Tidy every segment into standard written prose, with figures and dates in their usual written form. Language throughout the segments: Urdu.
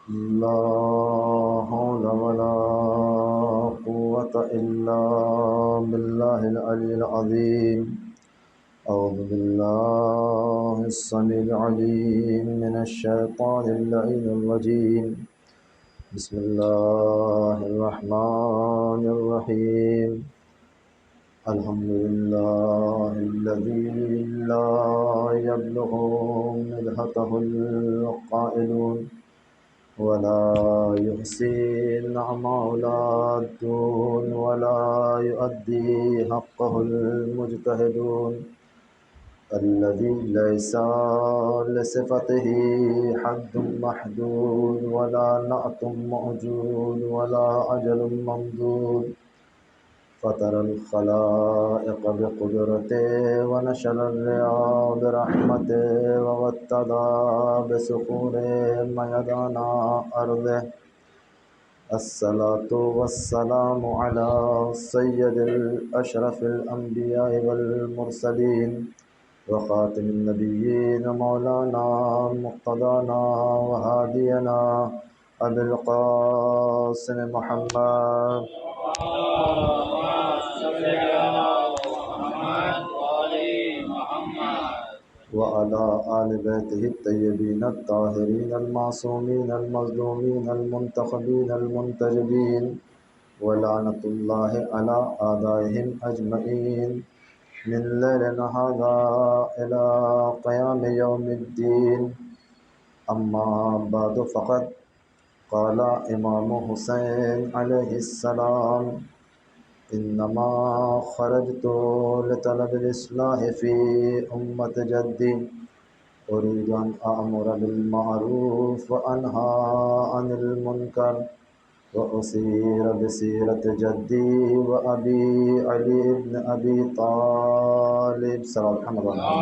لا حول ولا قوة إلا بالله العلي العظيم. أعوذ بالله السميع العليم من الشيطان اللعين الرجيم. بسم الله الرحمن الرحيم. الحمد لله الذي لا يبلغ مدحته القائلون ولا يحصي نعمه العادون ولا يؤدي حقه المجتهدون الذي ليس لصفته حد محدود ولا نعت موجود ولا أجل ممدود. فطر الخلائق بقدرته ونشر الرياح برحمته ووتدى بسخور ميدان أرضه. الصلاة والسلام على سيد الأشرف الأنبياء والمرسلين وخاتم النبيين مولانا مقتدانا وهادينا أبي القاسم محمد وعلى آل بيته الطيبين الطاهرين المعصومين المظلومين المنتخبين المنتجبين ولعنة الله على أعدائهم أجمعين من ليلنا هذا إلى قيام يوم الدين. أما بعد فقد قال إمام حسين عليه السلام: إنما خرجت لطلب الإصلاح في أمة جدي أريد أن أأمر بالمعروف وأنهى عن المنكر وأسير بسيرة جدي وأبي علي بن أبي طالب صلى الله عليه وسلم.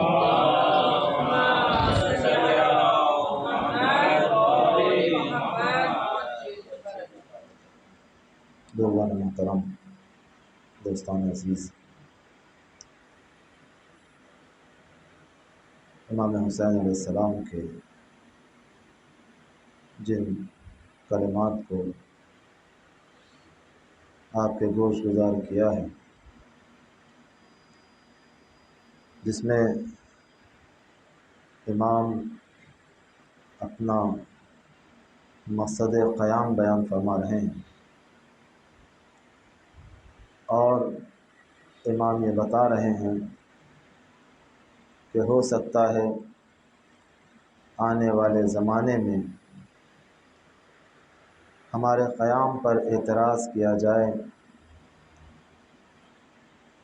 دوستان محترم، دوستان عزیز، امام حسین علیہ السلام کے جن کلمات کو آپ کے گوش گزار کیا ہے، جس میں امام اپنا مقصد قیام بیان فرما رہے ہیں، اور امام یہ بتا رہے ہیں کہ ہو سکتا ہے آنے والے زمانے میں ہمارے قیام پر اعتراض کیا جائے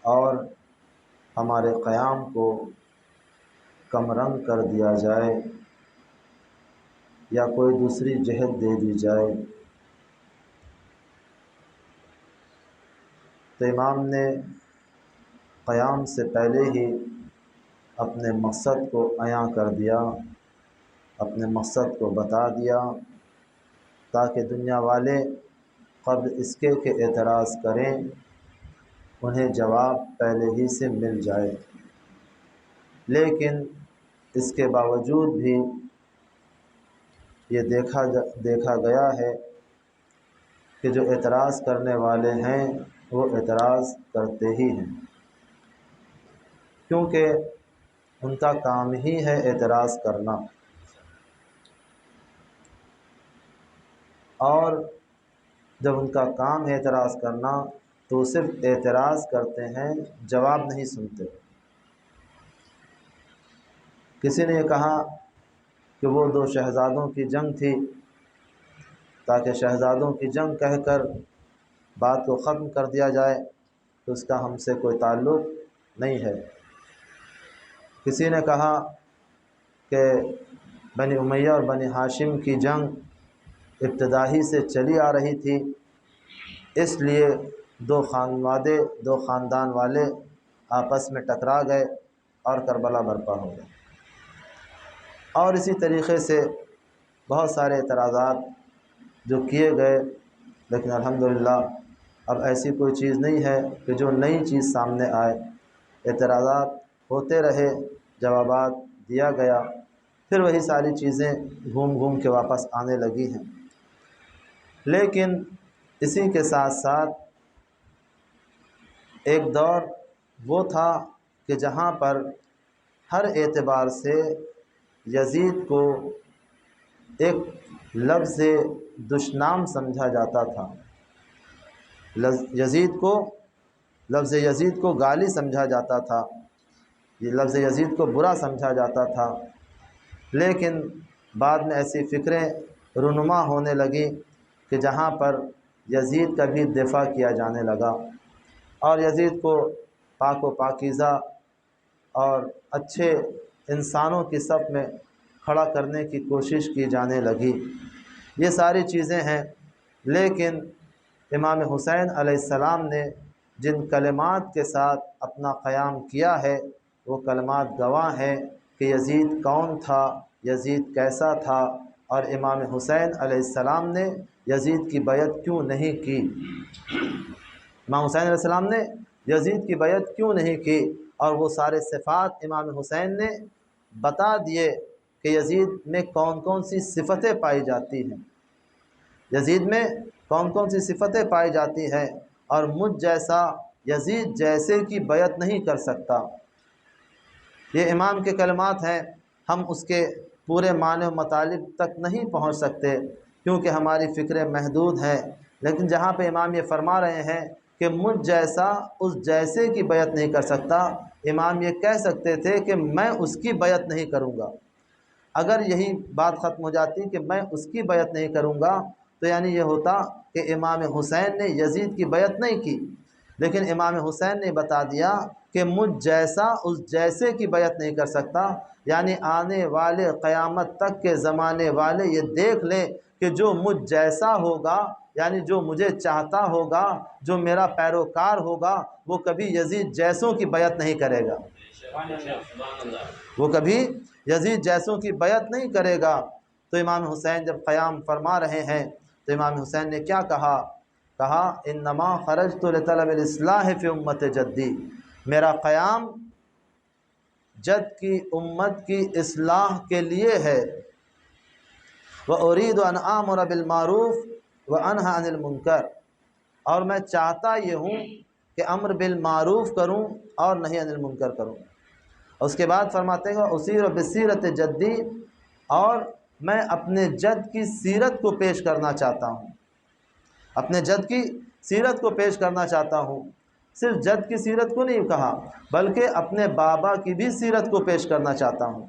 اور ہمارے قیام کو کم رنگ کر دیا جائے یا کوئی دوسری جہت دے دی جائے۔ تو امام نے قیام سے پہلے ہی اپنے مقصد کو عیاں کر دیا، اپنے مقصد کو بتا دیا، تاکہ دنیا والے قبل اس کے کہ اعتراض کریں انہیں جواب پہلے ہی سے مل جائے۔ لیکن اس کے باوجود بھی یہ دیکھا گیا ہے کہ جو اعتراض کرنے والے ہیں وہ اعتراض کرتے ہی ہیں، کیونکہ ان کا کام ہی ہے اعتراض کرنا، اور جب ان کا کام ہے اعتراض کرنا تو صرف اعتراض کرتے ہیں، جواب نہیں سنتے۔ کسی نے یہ کہا کہ وہ دو شہزادوں کی جنگ تھی، تاکہ شہزادوں کی جنگ کہہ کر بات کو ختم کر دیا جائے، تو اس کا ہم سے کوئی تعلق نہیں ہے۔ کسی نے کہا کہ بنی امیہ اور بنی ہاشم کی جنگ ابتدا ہی سے چلی آ رہی تھی، اس لیے دو خاندان والے آپس میں ٹکرا گئے اور کربلا برپا ہو گئے۔ اور اسی طریقے سے بہت سارے اعتراضات جو کیے گئے، لیکن الحمدللہ اب ایسی کوئی چیز نہیں ہے کہ جو نئی چیز سامنے آئے۔ اعتراضات ہوتے رہے، جوابات دیا گیا، پھر وہی ساری چیزیں گھوم گھوم کے واپس آنے لگی ہیں۔ لیکن اسی کے ساتھ ساتھ ایک دور وہ تھا کہ جہاں پر ہر اعتبار سے یزید کو ایک لفظ دشنام سمجھا جاتا تھا، لفظ یزید کو گالی سمجھا جاتا تھا، یہ لفظ یزید کو برا سمجھا جاتا تھا۔ لیکن بعد میں ایسی فکریں رونما ہونے لگیں کہ جہاں پر یزید کا بھی دفاع کیا جانے لگا اور یزید کو پاک و پاکیزہ اور اچھے انسانوں کی صف میں کھڑا کرنے کی کوشش کی جانے لگی۔ یہ ساری چیزیں ہیں، لیکن امام حسین علیہ السلام نے جن کلمات کے ساتھ اپنا قیام کیا ہے وہ کلمات گواہ ہیں کہ یزید کون تھا، یزید کیسا تھا، اور امام حسین علیہ السلام نے یزید کی بیعت کیوں نہیں کی، امام حسین علیہ السلام نے یزید کی بیعت کیوں نہیں کی، اور وہ سارے صفات امام حسین نے بتا دیے کہ یزید میں کون کون سی صفتیں پائی جاتی ہیں، یزید میں کون کون سی صفتیں پائی جاتی ہیں، اور مجھ جیسا یزید جیسے کی بیعت نہیں کر سکتا۔ یہ امام کے کلمات ہیں، ہم اس کے پورے معنی و مطالب تک نہیں پہنچ سکتے کیونکہ ہماری فکریں محدود ہیں، لیکن جہاں پہ امام یہ فرما رہے ہیں کہ مجھ جیسا اس جیسے کی بیعت نہیں کر سکتا، امام یہ کہہ سکتے تھے کہ میں اس کی بیعت نہیں کروں گا۔ اگر یہی بات ختم ہو جاتی کہ میں اس کی بیعت نہیں کروں گا تو یعنی یہ ہوتا کہ امام حسین نے یزید کی بیعت نہیں کی، لیکن امام حسین نے بتا دیا کہ مجھ جیسا اس جیسے کی بیعت نہیں کر سکتا، یعنی آنے والے قیامت تک کے زمانے والے یہ دیکھ لیں کہ جو مجھ جیسا ہوگا، یعنی جو مجھے چاہتا ہوگا، جو میرا پیروکار ہوگا، وہ کبھی یزید جیسوں کی بیعت نہیں کرے گا، وہ کبھی یزید جیسوں کی بیعت نہیں کرے گا۔ تو امام حسین جب قیام فرما رہے ہیں تو امام حسین نے کیا کہا؟ انما خرجت لطلب الاصلاح فی امت جدی، میرا قیام جد کی امت کی اصلاح کے لیے ہے، وَأُرِيدُ أَنْ آمُرَ بِالْمَعْرُوفِ وَأَنْهَى عَنِ الْمُنْكَرِ، اور میں چاہتا یہ ہوں کہ امر بالمعروف کروں اور نہی عن المنکر کروں۔ اس کے بعد فرماتے ہیں اُسِیرُ بِسِیرَتِ جدی، اور میں اپنے جد کی سیرت کو پیش کرنا چاہتا ہوں، اپنے جد کی سیرت کو پیش کرنا چاہتا ہوں۔ صرف جد کی سیرت کو نہیں کہا بلکہ اپنے بابا کی بھی سیرت کو پیش کرنا چاہتا ہوں۔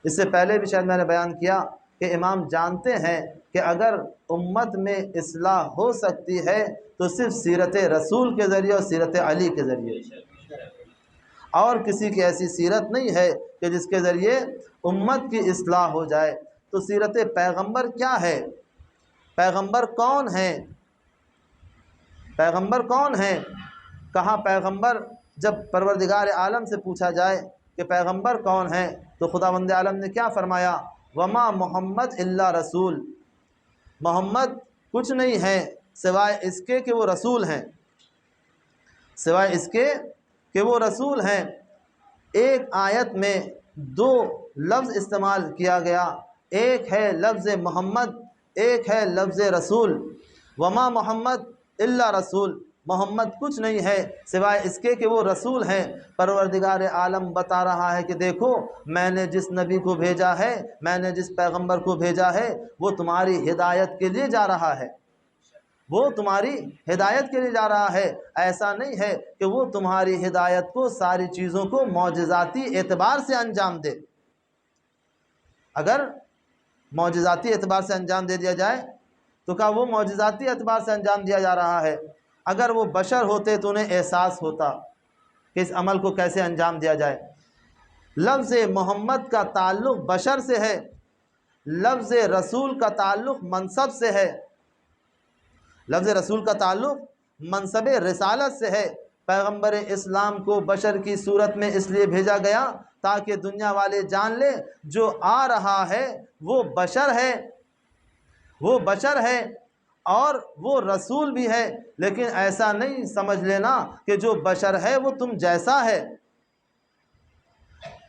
اس سے پہلے بھی شاید میں نے بیان کیا کہ امام جانتے ہیں کہ اگر امت میں اصلاح ہو سکتی ہے تو صرف سیرت رسول کے ذریعے اور سیرت علی کے ذریعے، اور کسی کی ایسی سیرت نہیں ہے کہ جس کے ذریعے امت کی اصلاح ہو جائے۔ تو سیرت پیغمبر کیا ہے؟ پیغمبر کون ہیں؟ پیغمبر کون ہیں؟ کہا پیغمبر، جب پروردگار عالم سے پوچھا جائے کہ پیغمبر کون ہیں تو خداوند عالم نے کیا فرمایا؟ وما محمد الا رسول، محمد کچھ نہیں ہے سوائے اس کے کہ وہ رسول ہیں، سوائے اس کے کہ وہ رسول ہیں۔ ایک آیت میں دو لفظ استعمال کیا گیا، ایک ہے لفظ محمد، ایک ہے لفظ رسول۔ وما محمد الا رسول، محمد کچھ نہیں ہے سوائے اس کے کہ وہ رسول ہیں۔ پروردگار عالم بتا رہا ہے کہ دیکھو میں نے جس نبی کو بھیجا ہے، میں نے جس پیغمبر کو بھیجا ہے وہ تمہاری ہدایت کے لیے جا رہا ہے، وہ تمہاری ہدایت کے لیے جا رہا ہے۔ ایسا نہیں ہے کہ وہ تمہاری ہدایت کو، ساری چیزوں کو معجزاتی اعتبار سے انجام دے۔ اگر معجزاتی اعتبار سے انجام دے دیا جائے تو کہا وہ معجزاتی اعتبار سے انجام دیا جا رہا ہے، اگر وہ بشر ہوتے تو انہیں احساس ہوتا کہ اس عمل کو کیسے انجام دیا جائے۔ لفظ محمد کا تعلق بشر سے ہے، لفظ رسول کا تعلق منصب سے ہے، لفظ رسول کا تعلق منصب رسالت سے ہے۔ پیغمبر اسلام کو بشر کی صورت میں اس لیے بھیجا گیا تاکہ دنیا والے جان لیں جو آ رہا ہے وہ بشر ہے، وہ بشر ہے اور وہ رسول بھی ہے، لیکن ایسا نہیں سمجھ لینا کہ جو بشر ہے وہ تم جیسا ہے،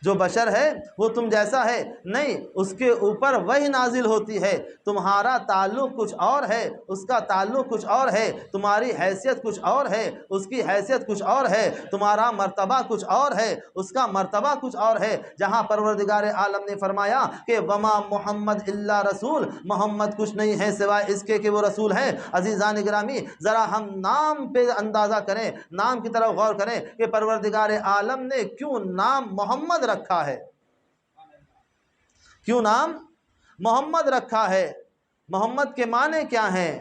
جو بشر ہے وہ تم جیسا ہے نہیں، اس کے اوپر وحی نازل ہوتی ہے، تمہارا تعلق کچھ اور ہے، اس کا تعلق کچھ اور ہے، تمہاری حیثیت کچھ اور ہے، اس کی حیثیت کچھ اور ہے، تمہارا مرتبہ کچھ اور ہے، اس کا مرتبہ کچھ اور ہے۔ جہاں پروردگار عالم نے فرمایا کہ وما محمد الا رسول، محمد کچھ نہیں ہے سوائے اس کے کہ وہ رسول ہیں۔ عزیزان گرامی، ذرا ہم نام پہ اندازہ کریں، نام کی طرف غور کریں کہ پروردگار عالم نے کیوں نام محمد رکھا ہے، کیوں نام محمد رکھا ہے۔ محمد کے معنی کیا ہیں؟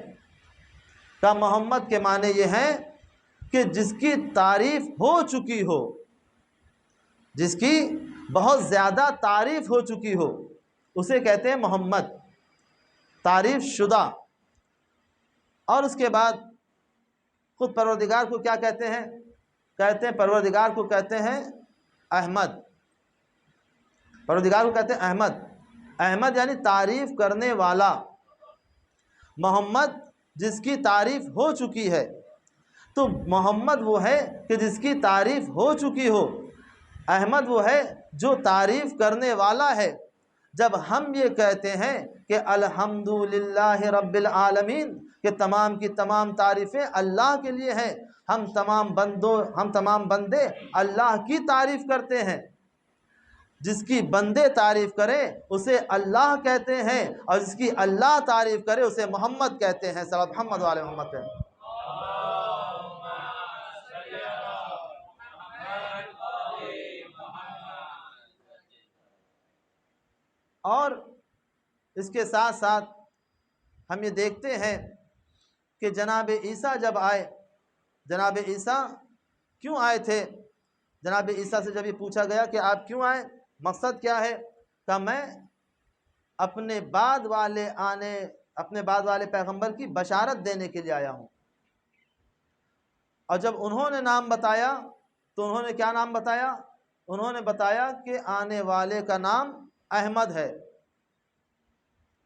کہ محمد کے معنی یہ ہیں کہ جس کی تعریف ہو چکی ہو، جس کی بہت زیادہ تعریف ہو چکی ہو، اسے کہتے ہیں محمد، تعریف شدہ۔ اور اس کے بعد خود پروردگار کو کیا کہتے ہیں؟ کہتے ہیں پروردگار کو کہتے ہیں احمد، پروردگار کو کہتے ہیں احمد۔ احمد یعنی تعریف کرنے والا، محمد جس کی تعریف ہو چکی ہے۔ تو محمد وہ ہے کہ جس کی تعریف ہو چکی ہو، احمد وہ ہے جو تعریف کرنے والا ہے۔ جب ہم یہ کہتے ہیں کہ الحمدللہ رب العالمین، کہ تمام کی تمام تعریفیں اللہ کے لیے ہیں، ہم تمام بندے اللہ کی تعریف کرتے ہیں۔ جس کی بندے تعریف کرے اسے اللہ کہتے ہیں، اور جس کی اللہ تعریف کرے اسے محمد کہتے ہیں۔ صلی محمد علیہ محمد ہے۔ اور اس کے ساتھ ساتھ ہم یہ دیکھتے ہیں کہ جناب عیسیٰ جب آئے، جناب عیسیٰ کیوں آئے تھے؟ جناب عیسیٰ سے جب یہ پوچھا گیا کہ آپ کیوں آئے، مقصد کیا ہے؟ کہ میں اپنے بعد والے پیغمبر کی بشارت دینے کے لیے آیا ہوں۔ اور جب انہوں نے نام بتایا تو انہوں نے کیا نام بتایا؟ انہوں نے بتایا کہ آنے والے کا نام احمد ہے،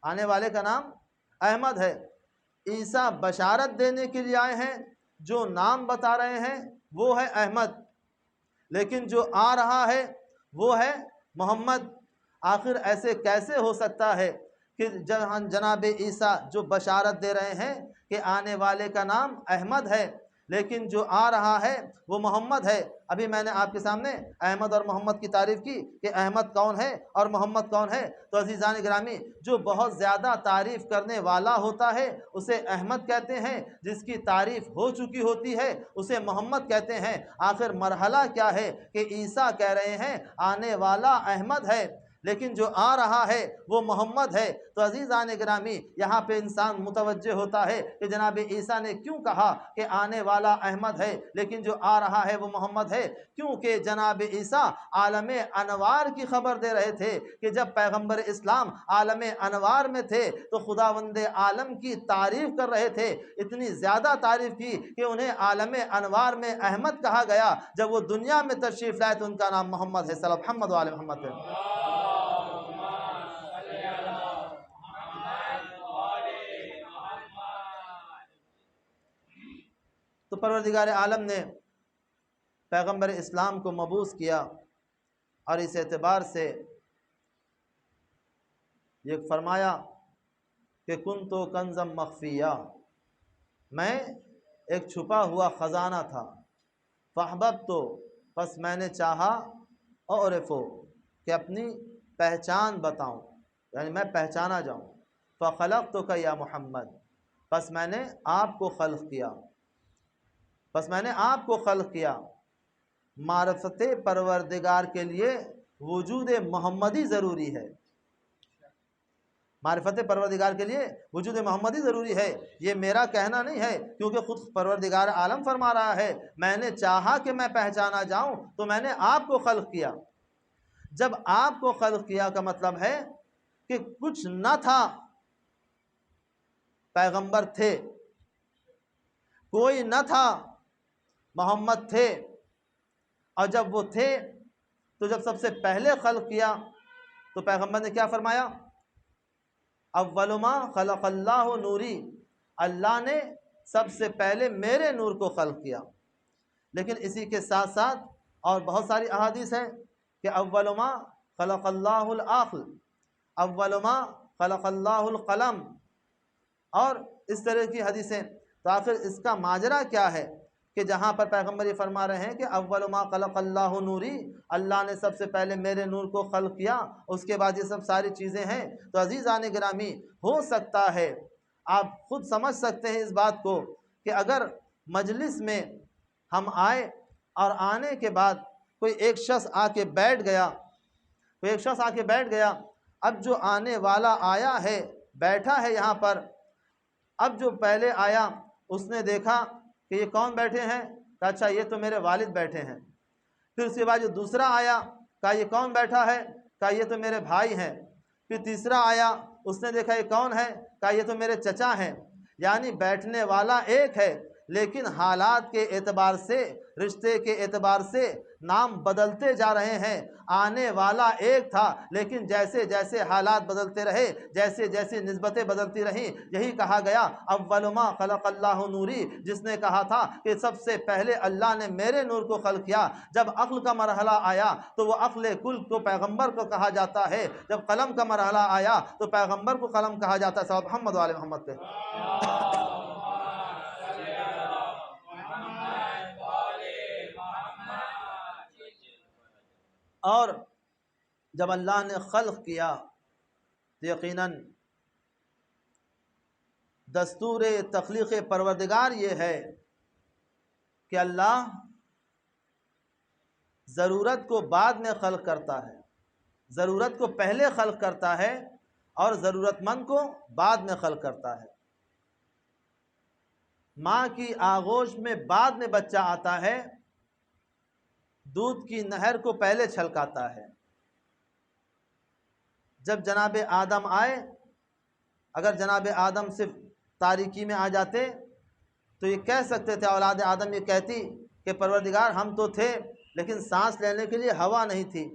آنے والے کا نام احمد ہے۔ عیسیٰ بشارت دینے کے لیے آئے ہیں، جو نام بتا رہے ہیں وہ ہے احمد، لیکن جو آ رہا ہے وہ ہے محمد۔ آخر ایسے کیسے ہو سکتا ہے کہ جناب عیسیٰ جو بشارت دے رہے ہیں کہ آنے والے کا نام احمد ہے، لیکن جو آ رہا ہے وہ محمد ہے؟ ابھی میں نے آپ کے سامنے احمد اور محمد کی تعریف کی کہ احمد کون ہے اور محمد کون ہے۔ تو عزیزان گرامی، جو بہت زیادہ تعریف کرنے والا ہوتا ہے اسے احمد کہتے ہیں، جس کی تعریف ہو چکی ہوتی ہے اسے محمد کہتے ہیں۔ آخر مرحلہ کیا ہے کہ عیسیٰ کہہ رہے ہیں آنے والا احمد ہے، لیکن جو آ رہا ہے وہ محمد ہے۔ تو عزیزان گرامی، یہاں پہ انسان متوجہ ہوتا ہے کہ جناب عیسیٰ نے کیوں کہا کہ آنے والا احمد ہے لیکن جو آ رہا ہے وہ محمد ہے؟ کیونکہ جناب عیسیٰ عالم انوار کی خبر دے رہے تھے کہ جب پیغمبر اسلام عالم انوار میں تھے تو خداوند عالم کی تعریف کر رہے تھے، اتنی زیادہ تعریف کی کہ انہیں عالم انوار میں احمد کہا گیا۔ جب وہ دنیا میں تشریف لائے تو ان کا نام محمد ہے۔ صلی اللہ محمد علیہ محمد ہے۔ تو پروردگار عالم نے پیغمبر اسلام کو مبعوث کیا، اور اس اعتبار سے یہ فرمایا کہ کنت کنزا مخفیہ، میں ایک چھپا ہوا خزانہ تھا، فاحببت، پس میں نے چاہا، اعرفو، کہ اپنی پہچان بتاؤں، یعنی میں پہچانا جاؤں، فخلقتک یا محمد، پس میں نے آپ کو خلق کیا، پس میں نے آپ کو خلق کیا۔ معرفت پروردگار کے لیے وجود محمدی ضروری ہے، معرفت پروردگار کے لیے وجود محمدی ضروری ہے۔ یہ میرا کہنا نہیں ہے، کیونکہ خود پروردگار عالم فرما رہا ہے میں نے چاہا کہ میں پہچانا جاؤں تو میں نے آپ کو خلق کیا۔ جب آپ کو خلق کیا کا مطلب ہے کہ کچھ نہ تھا، پیغمبر تھے، کوئی نہ تھا، محمد تھے، اور جب وہ تھے تو جب سب سے پہلے خلق کیا تو پیغمبر نے کیا فرمایا؟ اول ما خلق اللہ نوری، اللہ نے سب سے پہلے میرے نور کو خلق کیا۔ لیکن اسی کے ساتھ ساتھ اور بہت ساری احادیث ہیں کہ اول ما خلق اللہ العقل، اول ما خلق اللہ القلم، اور اس طرح کی حدیثیں۔ تو آخر اس کا ماجرا کیا ہے کہ جہاں پر پیغمبر یہ فرما رہے ہیں کہ اول ما خلق اللہ نوری، اللہ نے سب سے پہلے میرے نور کو خلق کیا، اس کے بعد یہ سب ساری چیزیں ہیں۔ تو عزیزان گرامی، ہو سکتا ہے آپ خود سمجھ سکتے ہیں اس بات کو کہ اگر مجلس میں ہم آئے اور آنے کے بعد کوئی ایک شخص آ کے بیٹھ گیا، کوئی ایک شخص آ کے بیٹھ گیا، اب جو آنے والا آیا ہے بیٹھا ہے یہاں پر، اب جو پہلے آیا اس نے دیکھا کہ یہ کون بیٹھے ہیں، کہا اچھا یہ تو میرے والد بیٹھے ہیں۔ پھر اس کے بعد جو دوسرا آیا، کہا یہ کون بیٹھا ہے، کہا یہ تو میرے بھائی ہیں۔ پھر تیسرا آیا، اس نے دیکھا یہ کون ہے، کہا یہ تو میرے چچا ہیں۔ یعنی بیٹھنے والا ایک ہے، لیکن حالات کے اعتبار سے، رشتے کے اعتبار سے نام بدلتے جا رہے ہیں۔ آنے والا ایک تھا، لیکن جیسے جیسے حالات بدلتے رہے، جیسے جیسے نسبتیں بدلتی رہیں، یہی کہا گیا اول ما خلق اللہ نوری، جس نے کہا تھا کہ سب سے پہلے اللہ نے میرے نور کو خلق کیا۔ جب عقل کا مرحلہ آیا تو وہ عقل کل کو پیغمبر کو کہا جاتا ہے، جب قلم کا مرحلہ آیا تو پیغمبر کو قلم کہا جاتا ہے۔ صلی محمد و آل محمد پہ۔ اور جب اللہ نے خلق کیا تو یقیناً دستور تخلیق پروردگار یہ ہے کہ اللہ ضرورت کو بعد میں خلق کرتا ہے، ضرورت کو پہلے خلق کرتا ہے اور ضرورت مند کو بعد میں خلق کرتا ہے۔ ماں کی آغوش میں بعد میں بچہ آتا ہے، دودھ کی نہر کو پہلے چھلکاتا ہے۔ جب جناب آدم آئے، اگر جناب آدم صرف تاریکی میں آ جاتے تو یہ کہہ سکتے تھے، اولاد آدم یہ کہتی کہ پروردگار ہم تو تھے لیکن سانس لینے کے لیے ہوا نہیں تھی،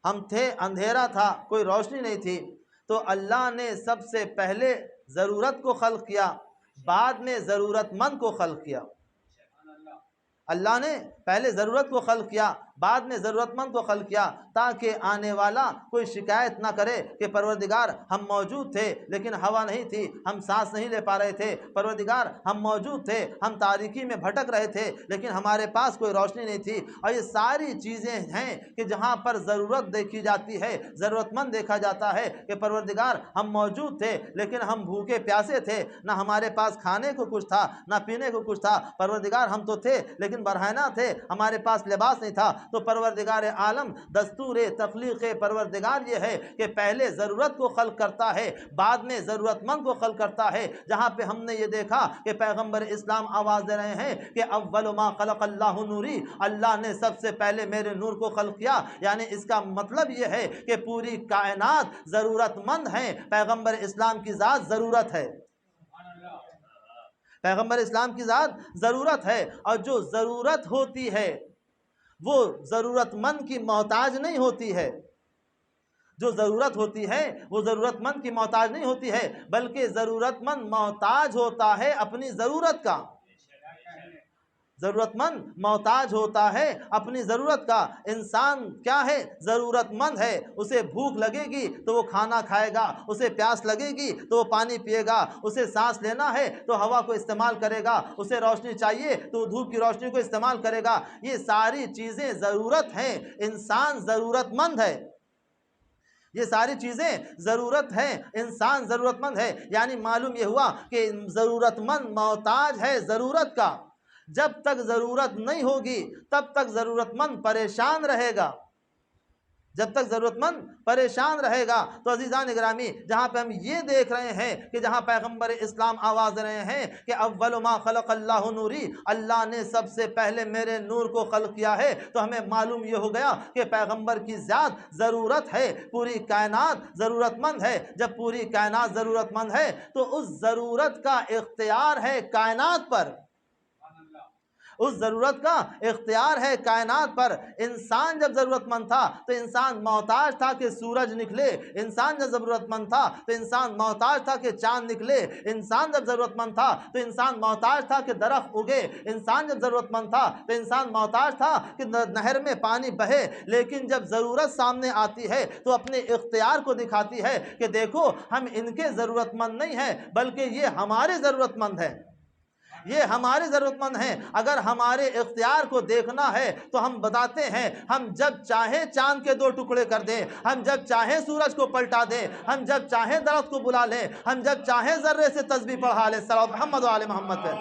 ہم تھے اندھیرا تھا، کوئی روشنی نہیں تھی۔ تو اللہ نے سب سے پہلے ضرورت کو خلق کیا، بعد میں ضرورت مند کو خلق کیا۔ اللہ نے پہلے ضرورت کو خلق کیا، بعد میں ضرورت مند کو خلق کیا، تاکہ آنے والا کوئی شکایت نہ کرے کہ پروردگار ہم موجود تھے لیکن ہوا نہیں تھی، ہم سانس نہیں لے پا رہے تھے، پروردگار ہم موجود تھے، ہم تاریکی میں بھٹک رہے تھے لیکن ہمارے پاس کوئی روشنی نہیں تھی۔ اور یہ ساری چیزیں ہیں کہ جہاں پر ضرورت دیکھی جاتی ہے، ضرورت مند دیکھا جاتا ہے کہ پروردگار ہم موجود تھے لیکن ہم بھوکے پیاسے تھے، نہ ہمارے پاس کھانے کو کچھ تھا نہ پینے کو کچھ تھا۔ پروردگار ہم تو تھے لیکن برہنہ تھے، ہمارے پاس لباس نہیں تھا۔ تو پروردگار عالم دستور تخلیق پروردگار یہ ہے کہ پہلے ضرورت کو خلق کرتا ہے، بعد میں ضرورت مند کو خلق کرتا ہے۔ جہاں پہ ہم نے یہ دیکھا کہ پیغمبر اسلام آواز دے رہے ہیں کہ اول ما خلق اللہ نوری، اللہ نے سب سے پہلے میرے نور کو خلق کیا، یعنی اس کا مطلب یہ ہے کہ پوری کائنات ضرورت مند ہیں، پیغمبر اسلام کی ذات ضرورت ہے، پیغمبر اسلام کی ذات ضرورت ہے۔ اور جو ضرورت ہوتی ہے وہ ضرورت مند کی محتاج نہیں ہوتی ہے، جو ضرورت ہوتی ہے وہ ضرورت مند کی محتاج نہیں ہوتی ہے، بلکہ ضرورت مند محتاج ہوتا ہے اپنی ضرورت کا، ضرورت مند محتاج ہوتا ہے اپنی ضرورت کا۔ انسان کیا ہے؟ ضرورت مند ہے، اسے بھوک لگے گی تو وہ کھانا کھائے گا، اسے پیاس لگے گی تو وہ پانی پیے گا، اسے سانس لینا ہے تو ہوا کو استعمال کرے گا، اسے روشنی چاہیے تو دھوپ کی روشنی کو استعمال کرے گا۔ یہ ساری چیزیں ضرورت ہیں، انسان ضرورت مند ہے، یہ ساری چیزیں ضرورت ہیں، انسان ضرورت مند ہے۔ یعنی معلوم یہ ہوا کہ ضرورت مند محتاج ہے ضرورت کا، جب تک ضرورت نہیں ہوگی تب تک ضرورت مند پریشان رہے گا، جب تک ضرورت مند پریشان رہے گا۔ تو عزیزان گرامی، جہاں پہ ہم یہ دیکھ رہے ہیں کہ جہاں پیغمبر اسلام آواز دے رہے ہیں کہ اول ما خلق اللہ نوری، اللہ نے سب سے پہلے میرے نور کو خلق کیا ہے، تو ہمیں معلوم یہ ہو گیا کہ پیغمبر کی ذات ضرورت ہے، پوری کائنات ضرورت مند ہے۔ جب پوری کائنات ضرورت مند ہے تو اس ضرورت کا اختیار ہے کائنات پر، اس ضرورت کا اختیار ہے کائنات پر۔ انسان جب ضرورت مند تھا تو انسان محتاج تھا کہ سورج نکلے، انسان جب ضرورت مند تھا تو انسان محتاج تھا کہ چاند نکلے، انسان جب ضرورت مند تھا تو انسان محتاج تھا کہ درخت اگے، انسان جب ضرورت مند تھا تو انسان محتاج تھا کہ نہر میں پانی بہے۔ لیکن جب ضرورت سامنے آتی ہے تو اپنے اختیار کو دکھاتی ہے کہ دیکھو ہم ان کے ضرورت مند نہیں ہیں بلکہ یہ ہمارے ضرورت مند ہیں، یہ ہمارے ضرورت مند ہیں۔ اگر ہمارے اختیار کو دیکھنا ہے تو ہم بتاتے ہیں، ہم جب چاہیں چاند کے 2 ٹکڑے کر دیں، ہم جب چاہیں سورج کو پلٹا دیں، ہم جب چاہیں درخت کو بلا لیں، ہم جب چاہیں ذرے سے تسبیح پڑھا لیں۔ صلی اللہ محمد و آل محمد پہ۔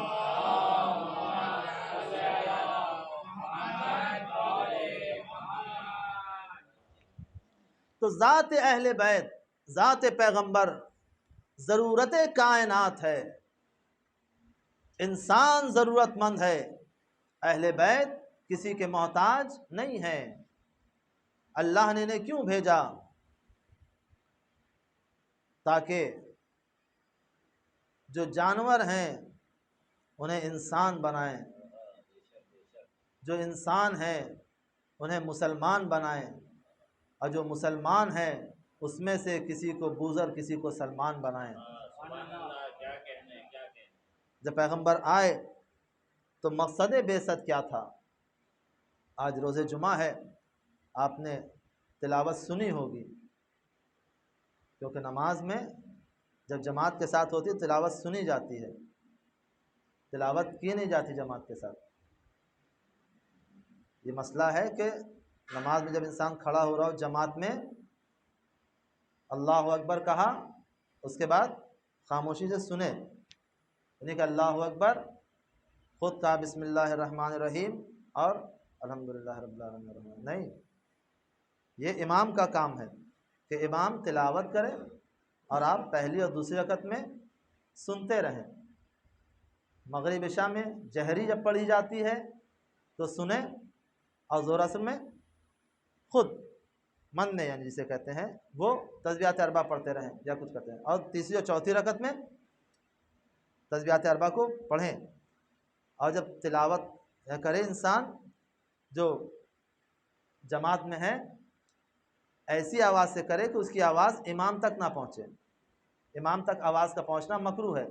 تو ذات اہل بیت، ذات پیغمبر ضرورت کائنات ہے، انسان ضرورت مند ہے، اہل بیت کسی کے محتاج نہیں ہے۔ اللہ نے انہیں کیوں بھیجا؟ تاکہ جو جانور ہیں انہیں انسان بنائیں، جو انسان ہیں انہیں مسلمان بنائیں، اور جو مسلمان ہیں اس میں سے کسی کو بوذر کسی کو سلمان بنائیں۔ جب پیغمبر آئے تو مقصد بعثت کیا تھا؟ آج روز جمعہ ہے، آپ نے تلاوت سنی ہوگی، کیونکہ نماز میں جب جماعت کے ساتھ ہوتی ہے تلاوت سنی جاتی ہے، تلاوت کی نہیں جاتی جماعت کے ساتھ۔ یہ مسئلہ ہے کہ نماز میں جب انسان کھڑا ہو رہا ہو جماعت میں، اللہ اکبر کہا، اس کے بعد خاموشی سے سنے، یعنی کہ اللہ اکبر خود کہا بسم اللہ الرحمن الرحیم اور الحمدللہ رب العالمین، نہیں، یہ امام کا کام ہے کہ امام تلاوت کرے اور آپ پہلی اور دوسری رکعت میں سنتے رہیں۔ مغرب عشاء میں جہری جب پڑھی جاتی ہے تو سنیں، اور ظہر عصر میں خود من میں، یعنی جسے کہتے ہیں وہ تسبیحات اربع پڑھتے رہیں یا کچھ کرتے ہیں، اور تیسری اور چوتھی رکعت میں تسبیحات اربع کو پڑھیں۔ اور جب تلاوت کرے انسان جو جماعت میں ہے، ایسی آواز سے کرے کہ اس کی آواز امام تک نہ پہنچے۔ امام تک آواز کا پہنچنا مکروہ ہے۔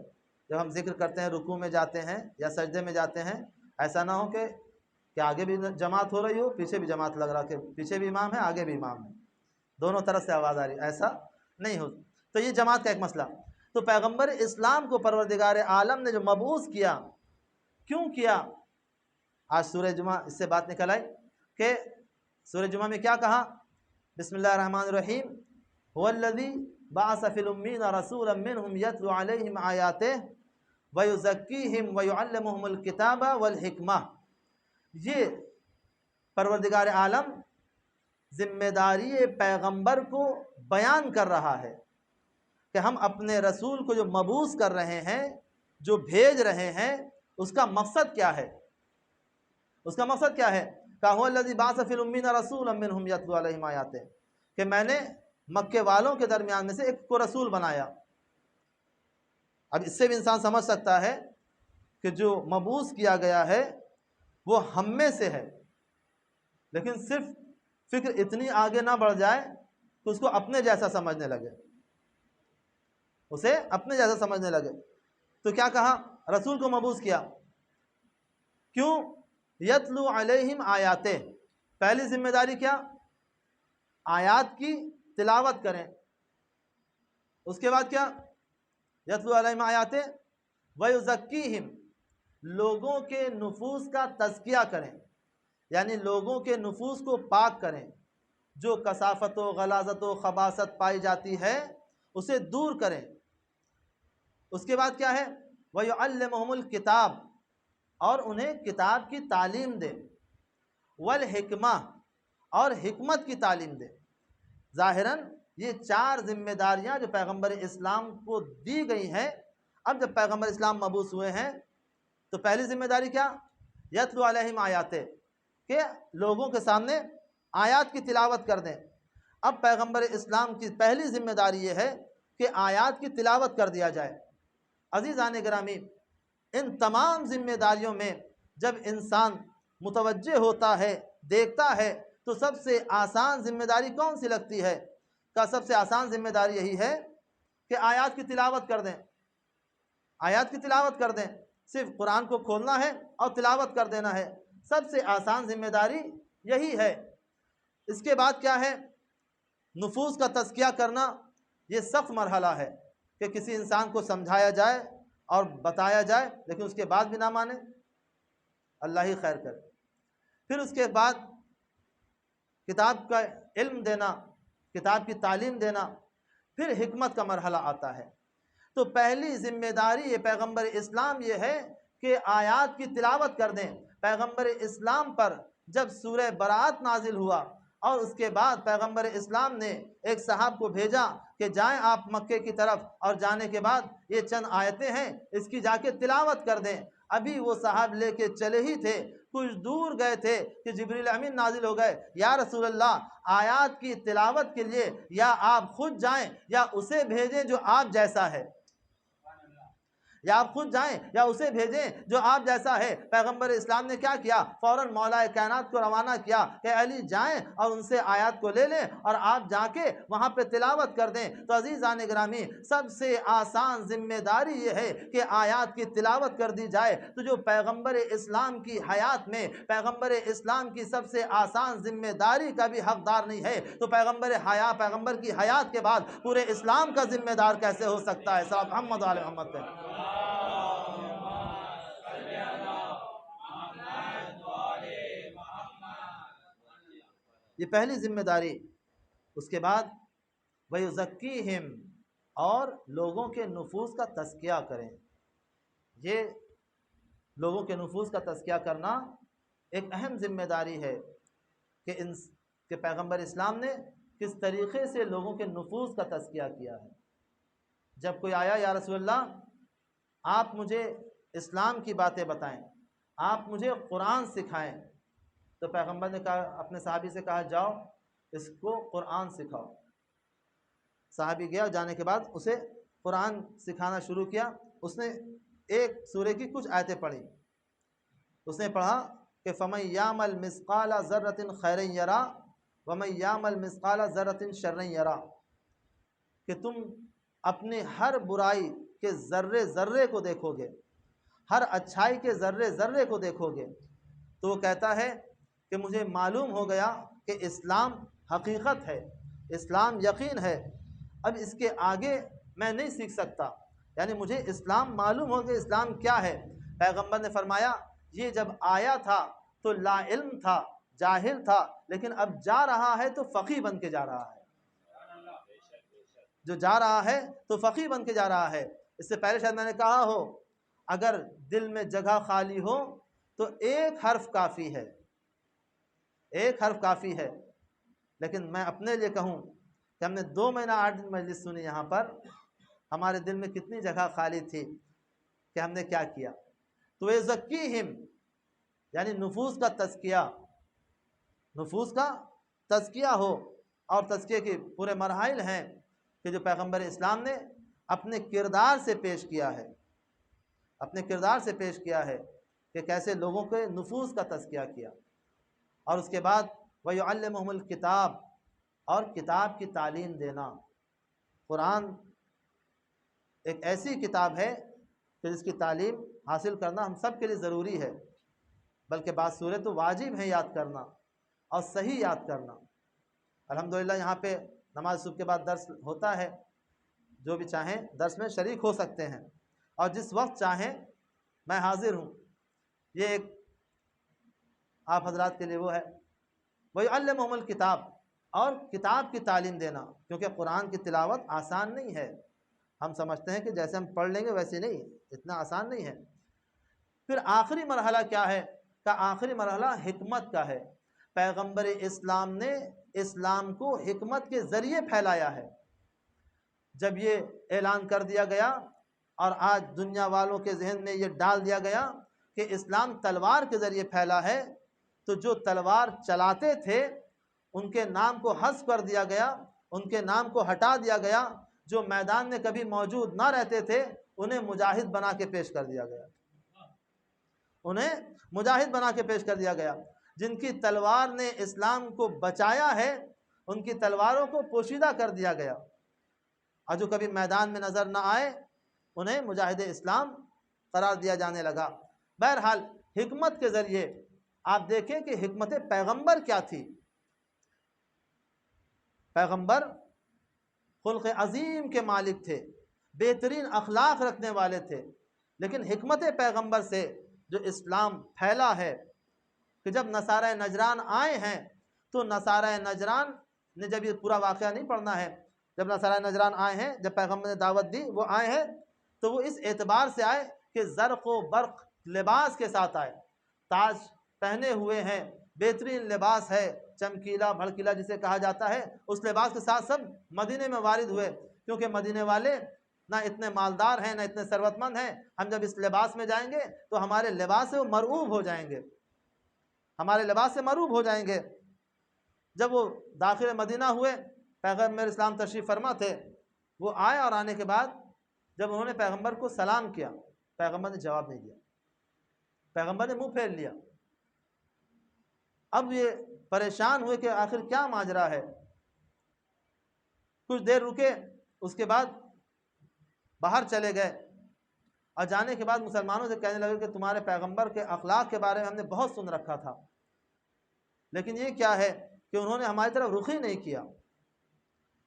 جب ہم ذکر کرتے ہیں، رکوع میں جاتے ہیں یا سجدے میں جاتے ہیں، ایسا نہ ہو کہ آگے بھی جماعت ہو رہی ہو، پیچھے بھی جماعت لگ رہا کہ پیچھے بھی امام ہے آگے بھی امام ہے، دونوں طرف سے آواز آ رہی، ایسا نہیں ہو۔ تو یہ جماعت کا ایک مسئلہ۔ تو پیغمبر اسلام کو پروردگار عالم نے جو مبعوث کیا، کیوں کیا؟ آج سورہ جمعہ اس سے بات نکل آئی کہ سورہ جمعہ میں کیا کہا؟ بسم اللہ الرحمن الرحیم، هو الذی بعث فی الامین رسولا منہم یتلو علیہم آیاتہ ویزکیہم ویعلمہم الکتاب والحکمہ۔ یہ پروردگار عالم ذمہ داری پیغمبر کو بیان کر رہا ہے کہ ہم اپنے رسول کو جو مبعوث کر رہے ہیں، جو بھیج رہے ہیں، اس کا مقصد کیا ہے؟ اس کا مقصد کیا ہے؟ کہ هو الذی بعث فی الامین رسولا منہم یتلو علیہم آیاتہ، کہ میں نے مکے والوں کے درمیان میں سے ایک کو رسول بنایا۔ اب اس سے بھی انسان سمجھ سکتا ہے کہ جو مبعوث کیا گیا ہے وہ ہم میں سے ہے، لیکن صرف فکر اتنی آگے نہ بڑھ جائے کہ اس کو اپنے جیسا سمجھنے لگے، اسے اپنے جیسا سمجھنے لگے۔ تو کیا کہا؟ رسول کو مبعوث کیا، کیوں؟ یتلو علیہم آیاتہ، پہلی ذمہ داری کیا؟ آیات کی تلاوت کریں۔ اس کے بعد کیا؟ یتلو علیہم آیاتہ ویزکیہم، لوگوں کے نفوس کا تزکیہ کریں، یعنی لوگوں کے نفوس کو پاک کریں، جو کثافت و غلاظت و خباثت پائی جاتی ہے اسے دور کریں۔ اس کے بعد کیا ہے؟ وَيُعَلِّمُهُمُ الْكِتَابِ، اور انہیں کتاب کی تعلیم دے، والحکمہ، اور حکمت کی تعلیم دے۔ ظاہراً یہ 4 ذمہ داریاں جو پیغمبر اسلام کو دی گئی ہیں۔ اب جب پیغمبر اسلام مبعوث ہوئے ہیں تو پہلی ذمہ داری کیا؟ یتلو علیہم آیاتہ، کہ لوگوں کے سامنے آیات کی تلاوت کر دیں۔ اب پیغمبر اسلام کی پہلی ذمہ داری یہ ہے کہ آیات کی تلاوت کر دیا جائے۔ عزیزان گرامی، ان تمام ذمہ داریوں میں جب انسان متوجہ ہوتا ہے، دیکھتا ہے، تو سب سے آسان ذمہ داری کون سی لگتی ہے؟ کا سب سے آسان ذمہ داری یہی ہے کہ آیات کی تلاوت کر دیں، آیات کی تلاوت کر دیں، صرف قرآن کو کھولنا ہے اور تلاوت کر دینا ہے، سب سے آسان ذمہ داری یہی ہے۔ اس کے بعد کیا ہے؟ نفوس کا تزکیہ کرنا، یہ سخت مرحلہ ہے کہ کسی انسان کو سمجھایا جائے اور بتایا جائے لیکن اس کے بعد بھی نہ مانے، اللہ ہی خیر کرے۔ پھر اس کے بعد کتاب کا علم دینا، کتاب کی تعلیم دینا، پھر حکمت کا مرحلہ آتا ہے۔ تو پہلی ذمہ داری یہ پیغمبر اسلام یہ ہے کہ آیات کی تلاوت کر دیں۔ پیغمبر اسلام پر جب سورہ برات نازل ہوا اور اس کے بعد پیغمبر اسلام نے ایک صحاب کو بھیجا کہ جائیں آپ مکے کی طرف، اور جانے کے بعد یہ چند آیتیں ہیں اس کی جا کے تلاوت کر دیں۔ ابھی وہ صحاب لے کے چلے ہی تھے، کچھ دور گئے تھے کہ جبریل امین نازل ہو گئے، یا رسول اللہ آیات کی تلاوت کے لیے یا آپ خود جائیں یا اسے بھیجیں جو آپ جیسا ہے، یا آپ خود جائیں یا اسے بھیجیں جو آپ جیسا ہے۔ پیغمبر اسلام نے کیا کیا؟ فوراً مولا کائنات کو روانہ کیا کہ علی جائیں اور ان سے آیات کو لے لیں اور آپ جا کے وہاں پہ تلاوت کر دیں۔ تو عزیزان گرامی، سب سے آسان ذمہ داری یہ ہے کہ آیات کی تلاوت کر دی جائے۔ تو جو پیغمبر اسلام کی حیات میں پیغمبر اسلام کی سب سے آسان ذمہ داری کا بھی حقدار نہیں ہے، تو پیغمبر کی حیات کے بعد پورے اسلام کا ذمہ دار کیسے ہو سکتا ہے؟ صلی محمد علیہ محمد پہ۔ یہ پہلی ذمہ داری۔ اس کے بعد وَيُزَكِّيهِمْ، اور لوگوں کے نفوس کا تزکیہ کریں۔ یہ لوگوں کے نفوس کا تزکیہ کرنا ایک اہم ذمہ داری ہے کہ پیغمبر اسلام نے کس طریقے سے لوگوں کے نفوس کا تزکیہ کیا ہے۔ جب کوئی آیا، یا رسول اللہ آپ مجھے اسلام کی باتیں بتائیں، آپ مجھے قرآن سکھائیں، تو پیغمبر نے کہا، اپنے صحابی سے کہا جاؤ اس کو قرآن سکھاؤ۔ صحابی گیا، جانے کے بعد اسے قرآن سکھانا شروع کیا۔ اس نے ایک سورے کی کچھ آیتیں پڑھی، اس نے پڑھا کہ فَمَن يَعْمَلْ مِثْقَالَ ذَرَّةٍ خَيْرًا يَرَهُ وَمَن يَعْمَلْ مِثْقَالَ ذَرَّةٍ شَرًّا يَرَهُ، کہ تم اپنے ہر برائی کے ذرے ذرے کو دیکھو گے، ہر اچھائی کے ذرے ذرے کو دیکھو گے۔ تو وہ کہتا ہے کہ مجھے معلوم ہو گیا کہ اسلام حقیقت ہے، اسلام یقین ہے، اب اس کے آگے میں نہیں سیکھ سکتا، یعنی مجھے اسلام معلوم ہو کہ اسلام کیا ہے۔ پیغمبر نے فرمایا یہ جب آیا تھا تو لا علم تھا، جاہل تھا، لیکن اب جا رہا ہے تو فقیہ بن کے جا رہا ہے، جو جا رہا ہے تو فقیہ بن کے جا رہا ہے۔ اس سے پہلے شاید میں نے کہا ہو، اگر دل میں جگہ خالی ہو تو ایک حرف کافی ہے، ایک حرف کافی ہے۔ لیکن میں اپنے لیے کہوں کہ ہم نے 2 مہینہ 8 دن مجلس سنی، یہاں پر ہمارے دل میں کتنی جگہ خالی تھی کہ ہم نے کیا کیا۔ تو یزکیہم، یعنی نفوس کا تزکیہ، نفوس کا تزکیہ ہو، اور تزکیے کے پورے مراحل ہیں کہ جو پیغمبر اسلام نے اپنے کردار سے پیش کیا ہے، اپنے کردار سے پیش کیا ہے کہ کیسے لوگوں کے نفوس کا تزکیہ کیا۔ اور اس کے بعد وَيُعَلِّمُهُمُ الْكِتَابَ، اور کتاب کی تعلیم دینا۔ قرآن ایک ایسی کتاب ہے کہ جس کی تعلیم حاصل کرنا ہم سب کے لیے ضروری ہے، بلکہ بعض سورے تو واجب ہیں یاد کرنا اور صحیح یاد کرنا۔ الحمدللہ یہاں پہ نماز صبح کے بعد درس ہوتا ہے، جو بھی چاہیں درس میں شریک ہو سکتے ہیں، اور جس وقت چاہیں میں حاضر ہوں۔ یہ ایک آپ حضرات کے لیے وہ ہے۔ وَيُعَلِّمُهُمُ الْكِتَابَ، اور کتاب کی تعلیم دینا، کیونکہ قرآن کی تلاوت آسان نہیں ہے۔ ہم سمجھتے ہیں کہ جیسے ہم پڑھ لیں گے ویسے نہیں، اتنا آسان نہیں ہے۔ پھر آخری مرحلہ کیا ہے؟ کہ آخری مرحلہ حکمت کا ہے۔ پیغمبر اسلام نے اسلام کو حکمت کے ذریعے پھیلایا ہے۔ جب یہ اعلان کر دیا گیا اور آج دنیا والوں کے ذہن میں یہ ڈال دیا گیا کہ اسلام تلوار کے ذریعے پھیلا ہے، تو جو تلوار چلاتے تھے ان کے نام کو حذف کر دیا گیا، ان کے نام کو ہٹا دیا گیا۔ جو میدان میں کبھی موجود نہ رہتے تھے انہیں مجاہد بنا کے پیش کر دیا گیا، انہیں مجاہد بنا کے پیش کر دیا گیا۔ جن کی تلوار نے اسلام کو بچایا ہے ان کی تلواروں کو پوشیدہ کر دیا گیا، اور جو کبھی میدان میں نظر نہ آئے انہیں مجاہد اسلام قرار دیا جانے لگا۔ بہرحال حکمت کے ذریعے آپ دیکھیں کہ حکمت پیغمبر کیا تھی۔ پیغمبر خلق عظیم کے مالک تھے، بہترین اخلاق رکھنے والے تھے، لیکن حکمت پیغمبر سے جو اسلام پھیلا ہے کہ جب نصارہ نجران آئے ہیں تو نصارہ نجران نے، جب یہ پورا واقعہ نہیں پڑھنا ہے، جب نصارہ نجران آئے ہیں، جب پیغمبر نے دعوت دی وہ آئے ہیں تو وہ اس اعتبار سے آئے کہ زرق و برق لباس کے ساتھ آئے، تاج پہنے ہوئے ہیں، بہترین لباس ہے، چمکیلا بھڑکیلا جسے کہا جاتا ہے، اس لباس کے ساتھ سب مدینے میں وارد ہوئے، کیونکہ مدینے والے نہ اتنے مالدار ہیں نہ اتنے ثروت مند ہیں، ہم جب اس لباس میں جائیں گے تو ہمارے لباس سے وہ مرعوب ہو جائیں گے، ہمارے لباس سے مرعوب ہو جائیں گے۔ جب وہ داخل مدینہ ہوئے، پیغمبر اسلام تشریف فرما تھے، وہ آئے اور آنے کے بعد جب انہوں نے پیغمبر کو سلام کیا، پیغمبر نے جواب نہیں دیا، پیغمبر نے منہ پھیر لیا۔ اب یہ پریشان ہوئے کہ آخر کیا ماجرا ہے، کچھ دیر رکے، اس کے بعد باہر چلے گئے، اور جانے کے بعد مسلمانوں سے کہنے لگے کہ تمہارے پیغمبر کے اخلاق کے بارے میں ہم نے بہت سن رکھا تھا، لیکن یہ کیا ہے کہ انہوں نے ہماری طرف رخ ہی نہیں کیا۔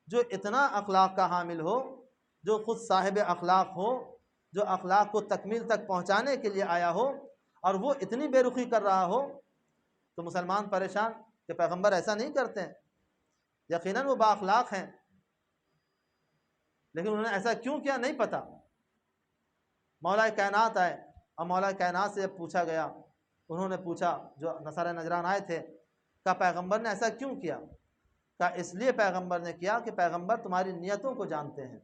جو اتنا اخلاق کا حامل ہو، جو خود صاحب اخلاق ہو، جو اخلاق کو تکمیل تک پہنچانے کے لیے آیا ہو، اور وہ اتنی بے رخی کر رہا ہو، تو مسلمان پریشان کہ پیغمبر ایسا نہیں کرتے ہیں، یقیناً وہ با اخلاق ہیں، لیکن انہوں نے ایسا کیوں کیا نہیں پتہ۔ مولا کائنات آئے، اور مولا کائنات سے جب پوچھا گیا، انہوں نے پوچھا، جو نصارہ نجران آئے تھے، کہا پیغمبر نے ایسا کیوں کیا؟ کہا اس لیے پیغمبر نے کیا کہ پیغمبر تمہاری نیتوں کو جانتے ہیں،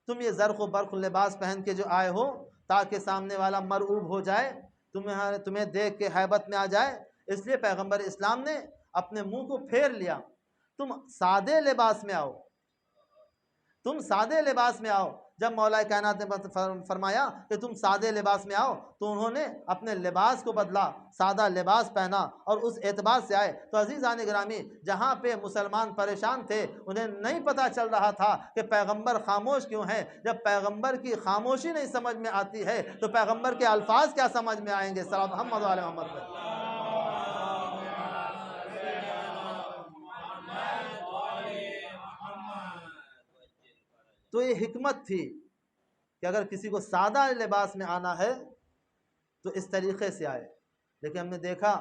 تم یہ زرق و برق لباس پہن کے جو آئے ہو تاکہ سامنے والا مرعوب ہو جائے، تمہیں دیکھ کے ہیبت میں آ جائے، اس لیے پیغمبر اسلام نے اپنے منہ کو پھیر لیا۔ تم سادے لباس میں آؤ، تم سادے لباس میں آؤ۔ جب مولا کائنات نے فرمایا کہ تم سادے لباس میں آؤ تو انہوں نے اپنے لباس کو بدلا، سادہ لباس پہنا، اور اس اعتبار سے آئے۔ تو عزیزان گرامی، جہاں پہ مسلمان پریشان تھے، انہیں نہیں پتہ چل رہا تھا کہ پیغمبر خاموش کیوں ہیں، جب پیغمبر کی خاموشی نہیں سمجھ میں آتی ہے تو پیغمبر کے الفاظ کیا سمجھ میں آئیں گے؟ صلی محمد علیہ محمد۔ تو یہ حکمت تھی کہ اگر کسی کو سادہ لباس میں آنا ہے تو اس طریقے سے آئے، لیکن ہم نے دیکھا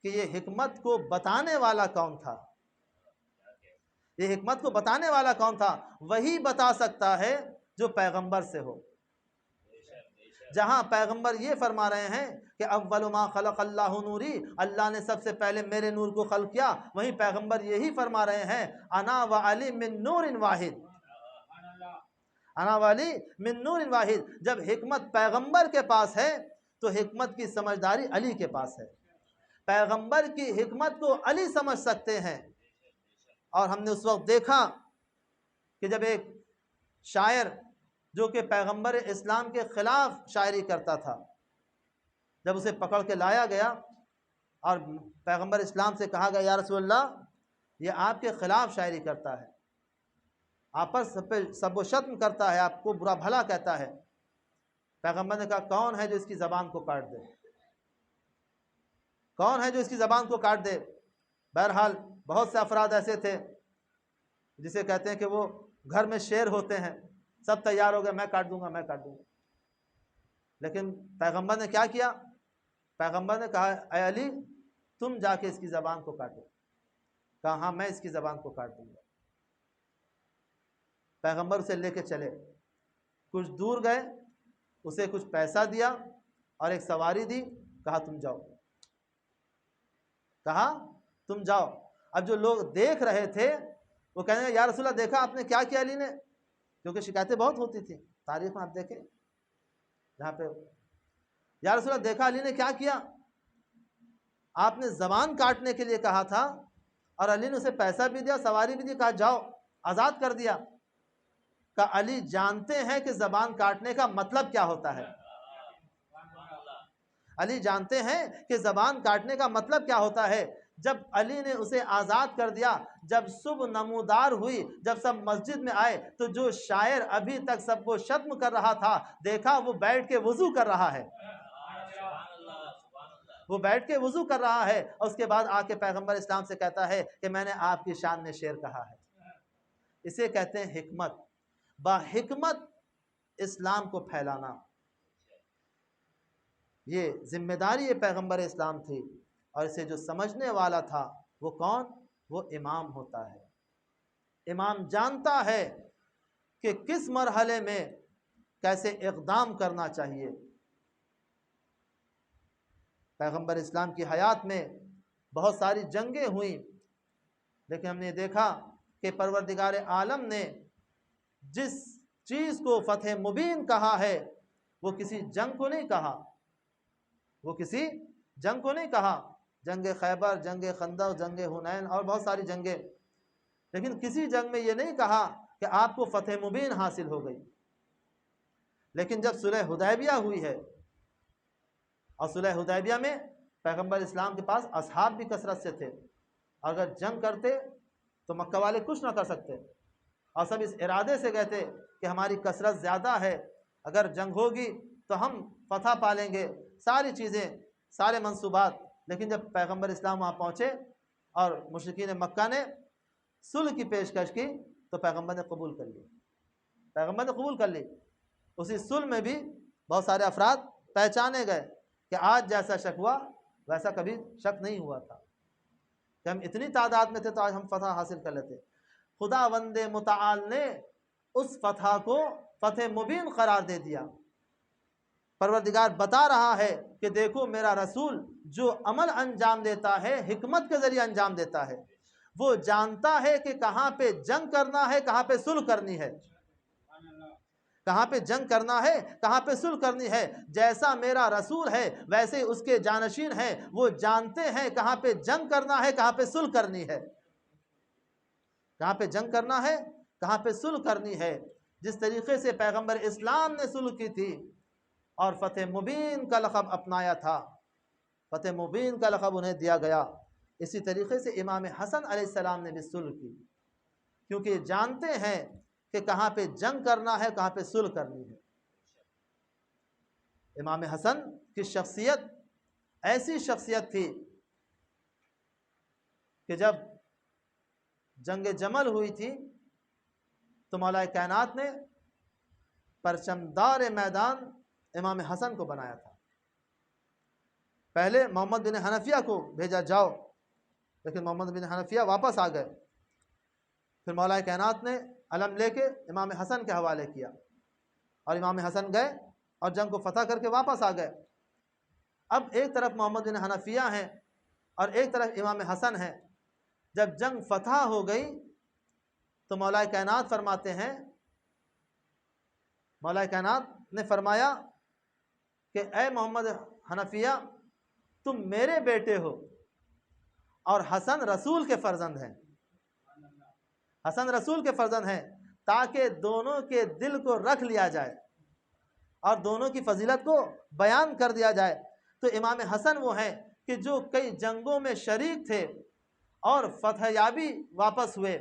کہ یہ حکمت کو بتانے والا کون تھا؟ یہ حکمت کو بتانے والا کون تھا؟ وہی بتا سکتا ہے جو پیغمبر سے ہو۔ جہاں پیغمبر یہ فرما رہے ہیں کہ اول ما خلق اللہ نوری، اللہ نے سب سے پہلے میرے نور کو خلق کیا، وہیں پیغمبر یہی فرما رہے ہیں انا و علی من نور واحد، انا والی من نور واحد۔ جب حکمت پیغمبر کے پاس ہے تو حکمت کی سمجھداری علی کے پاس ہے، پیغمبر کی حکمت کو علی سمجھ سکتے ہیں۔ اور ہم نے اس وقت دیکھا کہ جب ایک شاعر جو کہ پیغمبر اسلام کے خلاف شاعری کرتا تھا، جب اسے پکڑ کے لایا گیا اور پیغمبر اسلام سے کہا گیا یا رسول اللہ یہ آپ کے خلاف شاعری کرتا ہے، آپ پر سب و شتم کرتا ہے، آپ کو برا بھلا کہتا ہے، پیغمبر نے کہا کون ہے جو اس کی زبان کو کاٹ دے، کون ہے جو اس کی زبان کو کاٹ دے؟ بہرحال بہت سے افراد ایسے تھے جسے کہتے ہیں کہ وہ گھر میں شیر ہوتے ہیں، سب تیار ہو گئے میں کاٹ دوں گا میں کاٹ دوں گا، لیکن پیغمبر نے کیا کیا؟ پیغمبر نے کہا اے علی تم جا کے اس کی زبان کو کاٹو، کہا ہاں میں اس کی زبان کو کاٹ دوں گا۔ پیغمبر اسے لے کے چلے، کچھ دور گئے، اسے کچھ پیسہ دیا اور ایک سواری دی، کہا تم جاؤ، کہا تم جاؤ۔ اب جو لوگ دیکھ رہے تھے وہ کہنے لگے یا رسول اللہ دیکھا آپ نے کیا کیا علی نے، کیونکہ شکایتیں بہت ہوتی تھیں تاریخ میں، آپ دیکھیں جہاں پہ یا رسول اللہ دیکھا علی نے کیا کیا، آپ نے زبان کاٹنے کے لیے کہا تھا اور علی نے اسے پیسہ بھی دیا سواری بھی دی، کہا جاؤ آزاد کر دیا۔ کہا علی جانتے ہیں کہ زبان کاٹنے کا مطلب کیا ہوتا ہے، علی جانتے ہیں کہ زبان کاٹنے کا مطلب کیا ہوتا ہے۔ جب علی نے اسے آزاد کر دیا، جب صبح نمودار ہوئی، جب سب مسجد میں آئے، تو جو شاعر ابھی تک سب کو شتم کر رہا تھا، دیکھا وہ بیٹھ کے وضو کر رہا ہے، وہ بیٹھ کے وضو کر رہا ہے، اور اس کے بعد آ کے پیغمبر اسلام سے کہتا ہے کہ میں نے آپ کی شان میں شعر کہا ہے۔ اسے کہتے ہیں حکمت، با حکمت اسلام کو پھیلانا۔ یہ ذمہ داری یہ پیغمبر اسلام تھی، اور اسے جو سمجھنے والا تھا وہ کون؟ وہ امام ہوتا ہے۔ امام جانتا ہے کہ کس مرحلے میں کیسے اقدام کرنا چاہیے۔ پیغمبر اسلام کی حیات میں بہت ساری جنگیں ہوئیں، لیکن ہم نے دیکھا کہ پروردگار عالم نے جس چیز کو فتح مبین کہا ہے، وہ کسی جنگ کو نہیں کہا، وہ کسی جنگ کو نہیں کہا۔ جنگ خیبر، جنگ خندق، جنگ حنین اور بہت ساری جنگیں، لیکن کسی جنگ میں یہ نہیں کہا کہ آپ کو فتح مبین حاصل ہو گئی۔ لیکن جب صلح حدیبیہ ہوئی ہے، اور صلح حدیبیہ میں پیغمبر اسلام کے پاس اصحاب بھی کثرت سے تھے، اگر جنگ کرتے تو مکہ والے کچھ نہ کر سکتے، اور سب اس ارادے سے گئے تھے کہ ہماری کثرت زیادہ ہے، اگر جنگ ہوگی تو ہم فتح پالیں گے، ساری چیزیں، سارے منصوبات۔ لیکن جب پیغمبر اسلام وہاں پہنچے اور مشرکین مکہ نے صلح کی پیشکش کی، تو پیغمبر نے قبول کر لی، پیغمبر نے قبول کر لی۔ اسی صلح میں بھی بہت سارے افراد پہچانے گئے کہ آج جیسا شک ہوا ویسا کبھی شک نہیں ہوا تھا، کہ ہم اتنی تعداد میں تھے تو آج ہم فتح حاصل کر لیتے۔ خداوند متعال نے اس فتح کو فتح مبین قرار دے دیا۔ پروردگار بتا رہا ہے کہ دیکھو میرا رسول جو عمل انجام دیتا ہے حکمت کے ذریعے انجام دیتا ہے، وہ جانتا ہے کہ کہاں پہ جنگ کرنا ہے، کہاں پہ صلح کرنی ہے، کہاں پہ جنگ کرنا ہے، کہاں پہ صلح کرنی ہے۔ جیسا میرا رسول ہے ویسے ہی اس کے جانشین ہیں، وہ جانتے ہیں کہاں پہ جنگ کرنا ہے، کہاں پہ صلح کرنی ہے، کہاں پہ جنگ کرنا ہے، کہاں پہ صلح کرنی ہے۔ جس طریقے سے پیغمبر اسلام نے صلح کی تھی اور فتح مبین کا لقب اپنایا تھا، فتح مبین کا لقب انہیں دیا گیا، اسی طریقے سے امام حسن علیہ السلام نے بھی صلح کی، کیونکہ جانتے ہیں کہ کہاں پہ جنگ کرنا ہے، کہاں پہ صلح کرنی ہے۔ امام حسن کی شخصیت ایسی شخصیت تھی کہ جب جنگ جمل ہوئی تھی تو مولا کائنات نے پرچمدار میدان امام حسن کو بنایا تھا۔ پہلے محمد بن حنفیہ کو بھیجا جاؤ، لیکن محمد بن حنفیہ واپس آ گئے، پھر مولا کائنات نے علم لے کے امام حسن کے حوالے کیا، اور امام حسن گئے اور جنگ کو فتح کر کے واپس آ گئے۔ اب ایک طرف محمد بن حنفیہ ہیں اور ایک طرف امام حسن ہیں۔ جب جنگ فتح ہو گئی تو مولا کائنات فرماتے ہیں، مولا کائنات نے فرمایا کہ اے محمد حنفیہ تم میرے بیٹے ہو اور حسن رسول کے فرزند ہیں، حسن رسول کے فرزند ہیں، تاکہ دونوں کے دل کو رکھ لیا جائے اور دونوں کی فضیلت کو بیان کر دیا جائے۔ تو امام حسن وہ ہیں کہ جو کئی جنگوں میں شریک تھے اور فتح یابی واپس ہوئے،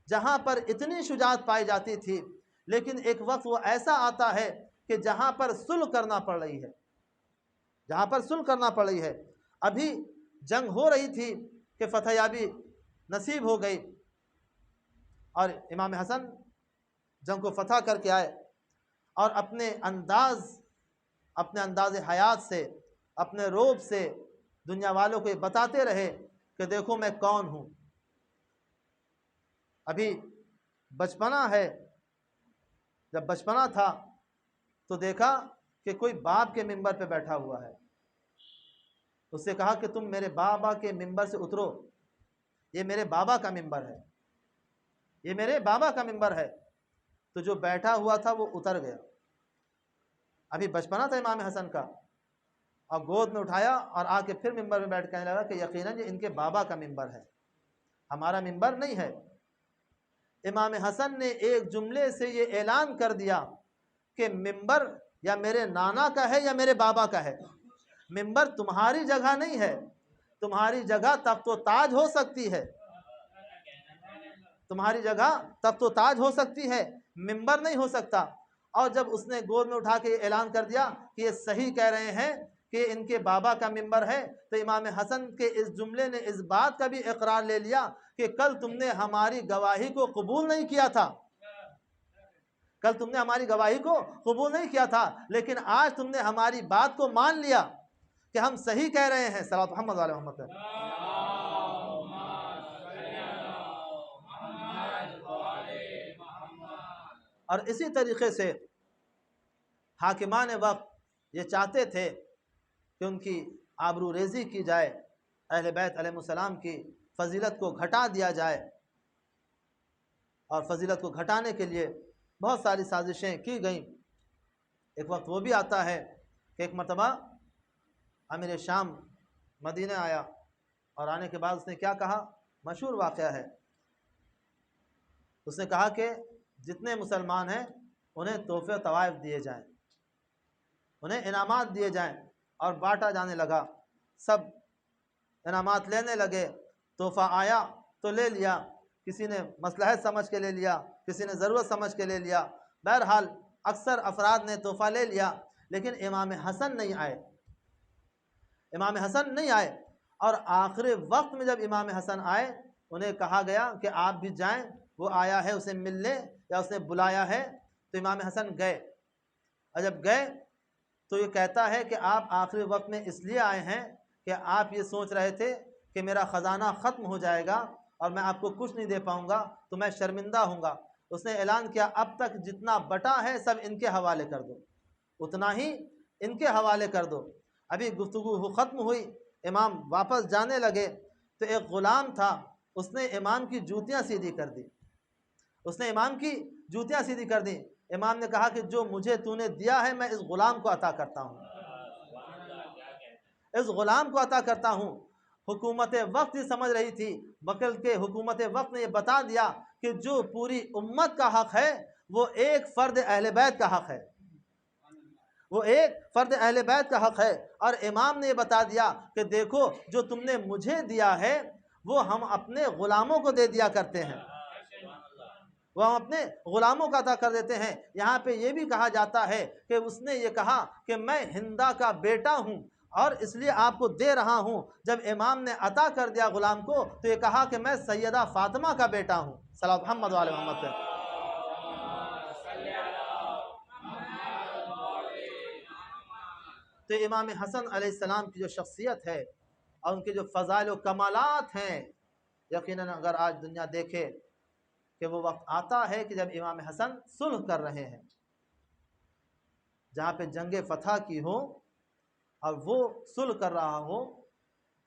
جہاں پر اتنی شجاعت پائی جاتی تھی، لیکن ایک وقت وہ ایسا آتا ہے کہ جہاں پر صلح کرنا پڑ رہی ہے، جہاں پر صلح کرنا پڑ رہی ہے۔ ابھی جنگ ہو رہی تھی کہ فتح یابی نصیب ہو گئی، اور امام حسن جنگ کو فتح کر کے آئے اور اپنے انداز حیات سے، اپنے روب سے دنیا والوں کو یہ بتاتے رہے کہ دیکھو میں کون ہوں۔ ابھی بچپنا ہے، جب بچپنا تھا تو دیکھا کہ کوئی باپ کے ممبر پہ بیٹھا ہوا ہے، اس سے کہا کہ تم میرے بابا کے ممبر سے اترو، یہ میرے بابا کا ممبر ہے، یہ میرے بابا کا ممبر ہے۔ تو جو بیٹھا ہوا تھا وہ اتر گیا، ابھی بچپنا تھا امام حسن کا، اور گود میں اٹھایا اور آ کے پھر ممبر میں بیٹھ کہنے لگا کہ یقیناً یہ ان کے بابا کا ممبر ہے، ہمارا ممبر نہیں ہے۔ امام حسن نے ایک جملے سے یہ اعلان کر دیا کہ ممبر یا میرے نانا کا ہے یا میرے بابا کا ہے، منبر تمہاری جگہ نہیں ہے، تمہاری جگہ تخت و تاج ہو سکتی ہے، تمہاری جگہ تخت و تاج ہو سکتی ہے، منبر نہیں ہو سکتا۔ اور جب اس نے گود میں اٹھا کے اعلان کر دیا کہ یہ صحیح کہہ رہے ہیں کہ ان کے بابا کا منبر ہے، تو امام حسن کے اس جملے نے اس بات کا بھی اقرار لے لیا کہ کل تم نے ہماری گواہی کو قبول نہیں کیا تھا، کل تم نے ہماری گواہی کو قبول نہیں کیا تھا، لیکن آج تم نے ہماری بات کو مان لیا کہ ہم صحیح کہہ رہے ہیں۔ صلوات محمد علیہ محمد۔ اور اسی طریقے سے حاکمان وقت یہ چاہتے تھے کہ ان کی آبرو ریزی کی جائے، اہل بیت علیہ السلام کی فضیلت کو گھٹا دیا جائے، اور فضیلت کو گھٹانے کے لیے بہت ساری سازشیں کی گئیں۔ ایک وقت وہ بھی آتا ہے کہ ایک مرتبہ امیر شام مدینہ آیا، اور آنے کے بعد اس نے کیا کہا، مشہور واقعہ ہے، اس نے کہا کہ جتنے مسلمان ہیں انہیں تحفے و طوائف دیے جائیں، انہیں انعامات دیے جائیں، اور بانٹا جانے لگا، سب انعامات لینے لگے، تحفہ آیا تو لے لیا، کسی نے مصلحت سمجھ کے لے لیا، کسی نے ضرورت سمجھ کے لے لیا، بہرحال اکثر افراد نے تحفہ لے لیا، لیکن امام حسن نہیں آئے، امام حسن نہیں آئے۔ اور آخری وقت میں جب امام حسن آئے، انہیں کہا گیا کہ آپ بھی جائیں، وہ آیا ہے اسے ملنے، یا اس نے بلایا ہے، تو امام حسن گئے، اور جب گئے تو یہ کہتا ہے کہ آپ آخری وقت میں اس لیے آئے ہیں کہ آپ یہ سوچ رہے تھے کہ میرا خزانہ ختم ہو جائے گا اور میں آپ کو کچھ نہیں دے پاؤں گا تو میں شرمندہ ہوں گا۔ اس نے اعلان کیا اب تک جتنا بٹا ہے سب ان کے حوالے کر دو، اتنا ہی ان کے حوالے کر دو۔ ابھی گفتگو ختم ہوئی، امام واپس جانے لگے تو ایک غلام تھا، اس نے امام کی جوتیاں سیدھی کر دی، اس نے امام کی جوتیاں سیدھی کر دی۔ امام نے کہا کہ جو مجھے تو نے دیا ہے میں اس غلام کو عطا کرتا ہوں، اس غلام کو عطا کرتا ہوں۔ حکومت وقت یہ سمجھ رہی تھی، بلکہ حکومت وقت نے یہ بتا دیا کہ جو پوری امت کا حق ہے وہ ایک فرد اہل بیت کا حق ہے، وہ ایک فرد اہل بیت کا حق ہے۔ اور امام نے یہ بتا دیا کہ دیکھو جو تم نے مجھے دیا ہے وہ ہم اپنے غلاموں کو دے دیا کرتے ہیں، وہ ہم اپنے غلاموں کا عطا کر دیتے ہیں۔ یہاں پہ یہ بھی کہا جاتا ہے کہ اس نے یہ کہا کہ میں ہندا کا بیٹا ہوں اور اس لیے آپ کو دے رہا ہوں۔ جب امام نے عطا کر دیا غلام کو تو یہ کہا کہ میں سیدہ فاطمہ کا بیٹا ہوں۔ صلوات محمد علیہ محمد پہ۔ تو امام حسن علیہ السلام کی جو شخصیت ہے اور ان کے جو فضائل و کمالات ہیں، یقیناً اگر آج دنیا دیکھے کہ وہ وقت آتا ہے کہ جب امام حسن صلح کر رہے ہیں، جہاں پہ جنگ فتح کی ہو اور وہ صلح کر رہا ہو،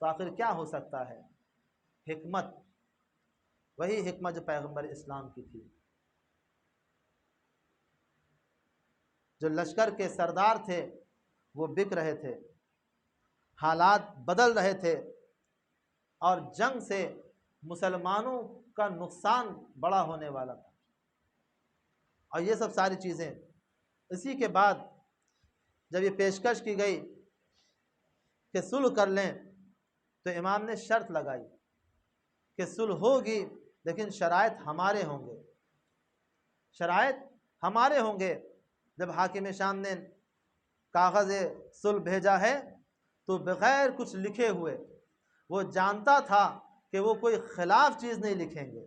تو آخر کیا ہو سکتا ہے؟ حکمت، وہی حکمت جو پیغمبر اسلام کی تھی۔ جو لشکر کے سردار تھے وہ بک رہے تھے، حالات بدل رہے تھے، اور جنگ سے مسلمانوں کا نقصان بڑا ہونے والا تھا، اور یہ سب ساری چیزیں اسی کے بعد جب یہ پیشکش کی گئی کہ صلح کر لیں تو امام نے شرط لگائی کہ صلح ہوگی لیکن شرائط ہمارے ہوں گے، شرائط ہمارے ہوں گے۔ جب حاکم شام نے کاغذ صلح بھیجا ہے تو بغیر کچھ لکھے ہوئے، وہ جانتا تھا کہ وہ کوئی خلاف چیز نہیں لکھیں گے،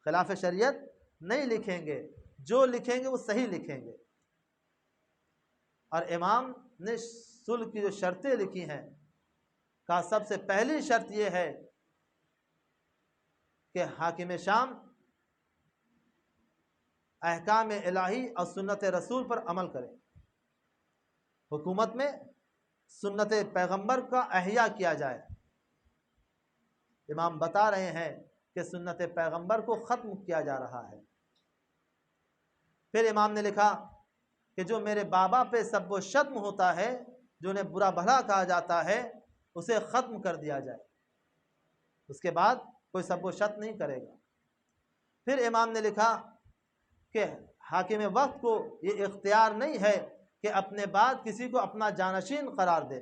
خلاف شریعت نہیں لکھیں گے، جو لکھیں گے وہ صحیح لکھیں گے۔ اور امام نے صلح کی جو شرطیں لکھی ہیں، کہا سب سے پہلی شرط یہ ہے کہ حاکم شام احکام الہی اور سنت رسول پر عمل کرے، حکومت میں سنت پیغمبر کا احیاء کیا جائے۔ امام بتا رہے ہیں کہ سنت پیغمبر کو ختم کیا جا رہا ہے۔ پھر امام نے لکھا کہ جو میرے بابا پہ سب و شتم ہوتا ہے، جو انہیں برا بھلا کہا جاتا ہے، اسے ختم کر دیا جائے، اس کے بعد کوئی سب و شتم نہیں کرے گا۔ پھر امام نے لکھا کہ حاکم وقت کو یہ اختیار نہیں ہے کہ اپنے بعد کسی کو اپنا جانشین قرار دے،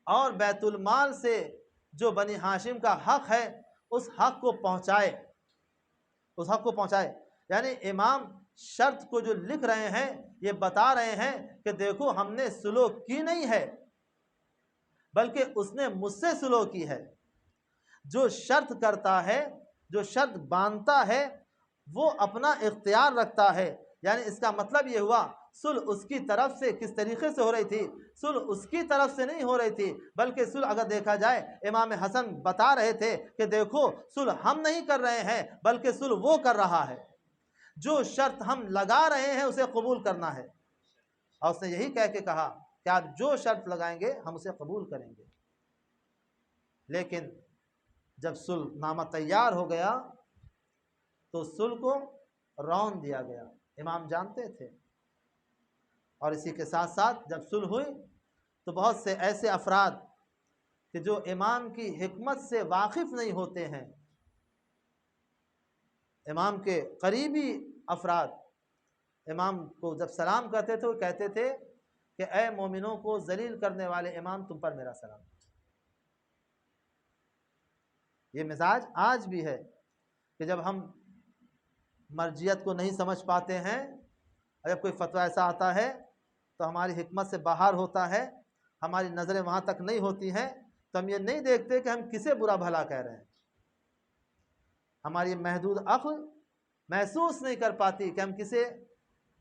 اور بیت المال سے جو بنی ہاشم کا حق ہے اس حق کو پہنچائے، اس حق کو پہنچائے۔ یعنی امام شرط کو جو لکھ رہے ہیں یہ بتا رہے ہیں کہ دیکھو ہم نے سلو کی نہیں ہے، بلکہ اس نے مجھ سے سلو کی ہے۔ جو شرط کرتا ہے، جو شرط باندھتا ہے، وہ اپنا اختیار رکھتا ہے۔ یعنی اس کا مطلب یہ ہوا صلح اس کی طرف سے کس طریقے سے ہو رہی تھی؟ صلح اس کی طرف سے نہیں ہو رہی تھی، بلکہ صلح اگر دیکھا جائے امام حسن بتا رہے تھے کہ دیکھو صلح ہم نہیں کر رہے ہیں بلکہ صلح وہ کر رہا ہے۔ جو شرط ہم لگا رہے ہیں اسے قبول کرنا ہے، اور اس نے یہی کہہ کے کہا کہ آپ جو شرط لگائیں گے ہم اسے قبول کریں گے۔ لیکن جب صلح نامہ تیار ہو گیا تو صلح کو رون دیا گیا، امام جانتے تھے۔ اور اسی کے ساتھ ساتھ جب صلح ہوئی تو بہت سے ایسے افراد کہ جو امام کی حکمت سے واقف نہیں ہوتے ہیں، امام کے قریبی افراد امام کو جب سلام کرتے تھے وہ کہتے تھے کہ اے مومنوں کو ذلیل کرنے والے امام تم پر میرا سلام۔ یہ مزاج آج بھی ہے کہ جب ہم مرجیت کو نہیں سمجھ پاتے ہیں، اور جب کوئی فتویٰ ایسا آتا ہے تو ہماری حکمت سے باہر ہوتا ہے، ہماری نظریں وہاں تک نہیں ہوتی ہیں، تو ہم یہ نہیں دیکھتے کہ ہم کسے برا بھلا کہہ رہے ہیں۔ ہماری محدود عقل محسوس نہیں کر پاتی کہ ہم کسے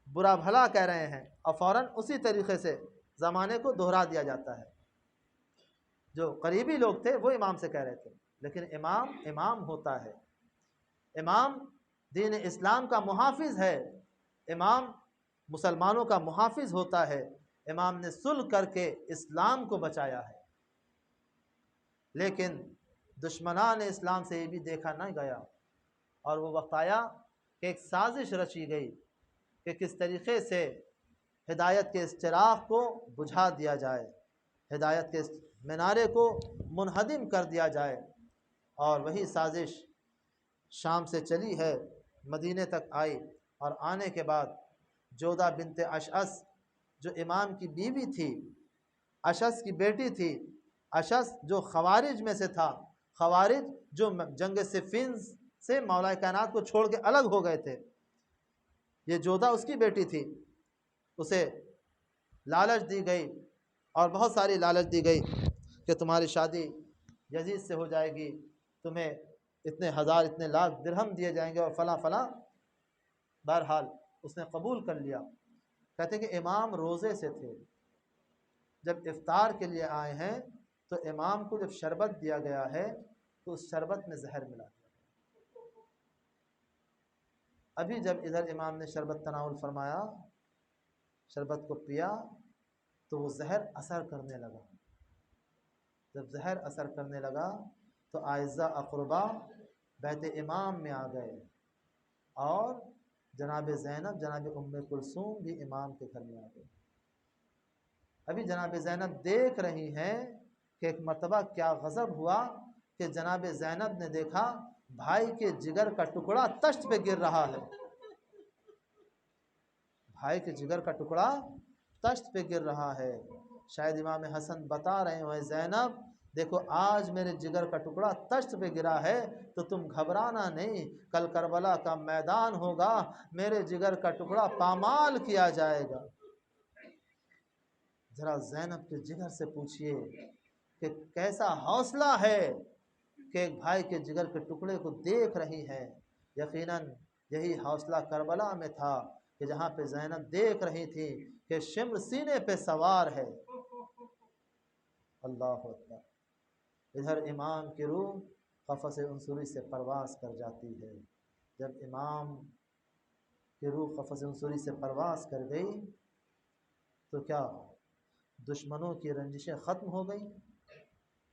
برا بھلا کہہ رہے ہیں، اور فوراً اسی طریقے سے زمانے کو دہرا دیا جاتا ہے۔ جو قریبی لوگ تھے وہ امام سے کہہ رہے تھے، لیکن امام امام ہوتا ہے، امام دین اسلام کا محافظ ہے، امام مسلمانوں کا محافظ ہوتا ہے۔ امام نے صلح کر کے اسلام کو بچایا ہے، لیکن دشمنان اسلام سے یہ بھی دیکھا نہ گیا، اور وہ وقت آیا کہ ایک سازش رچی گئی کہ کس طریقے سے ہدایت کے اس چراغ کو بجھا دیا جائے، ہدایت کے اس مینارے کو منہدم کر دیا جائے۔ اور وہی سازش شام سے چلی ہے، مدینے تک آئی، اور آنے کے بعد جودہ بنت اشعث جو امام کی بیوی تھی، اشعث کی بیٹی تھی، اشعث جو خوارج میں سے تھا، خوارج جو جنگ صفین سے مولا کائنات کو چھوڑ کے الگ ہو گئے تھے، یہ جودہ اس کی بیٹی تھی۔ اسے لالچ دی گئی، اور بہت ساری لالچ دی گئی کہ تمہاری شادی یزید سے ہو جائے گی، تمہیں اتنے ہزار اتنے لاکھ درہم دیے جائیں گے، اور فلاں فلاں۔ بہرحال اس نے قبول کر لیا۔ کہتے ہیں کہ امام روزے سے تھے، جب افطار کے لیے آئے ہیں تو امام کو جب شربت دیا گیا ہے تو اس شربت میں زہر ملا دیا۔ ابھی جب ادھر امام نے شربت تناول فرمایا، شربت کو پیا، تو وہ زہر اثر کرنے لگا۔ جب زہر اثر کرنے لگا تو اعزاء اقربا بیت امام میں آ گئے، اور جناب زینب، جناب ام کلثوم بھی امام کے گھر میں آ گئے۔ ابھی جناب زینب دیکھ رہی ہیں کہ ایک مرتبہ کیا غضب ہوا کہ جناب زینب نے دیکھا بھائی کے جگر کا ٹکڑا تشت پہ گر رہا ہے، بھائی کے جگر کا ٹکڑا تشت پہ گر رہا ہے۔ شاید امام حسن بتا رہے ہیں زینب دیکھو آج میرے جگر کا ٹکڑا تشت پہ گرا ہے تو تم گھبرانا نہیں، کل کربلا کا میدان ہوگا، میرے جگر کا ٹکڑا پامال کیا جائے گا۔ ذرا زینب کے جگر سے پوچھئے کہ کیسا حوصلہ ہے کہ ایک بھائی کے جگر کے ٹکڑے کو دیکھ رہی ہے۔ یقیناً یہی حوصلہ کربلا میں تھا کہ جہاں پہ زینب دیکھ رہی تھی کہ شمر سینے پہ سوار ہے۔ اللہ اکبر۔ ادھر امام کی روح قفس عنصری سے پرواز کر جاتی ہے۔ جب امام کی روح قفس عنصری سے پرواز کر گئی تو کیا دشمنوں کی رنجشیں ختم ہو گئیں؟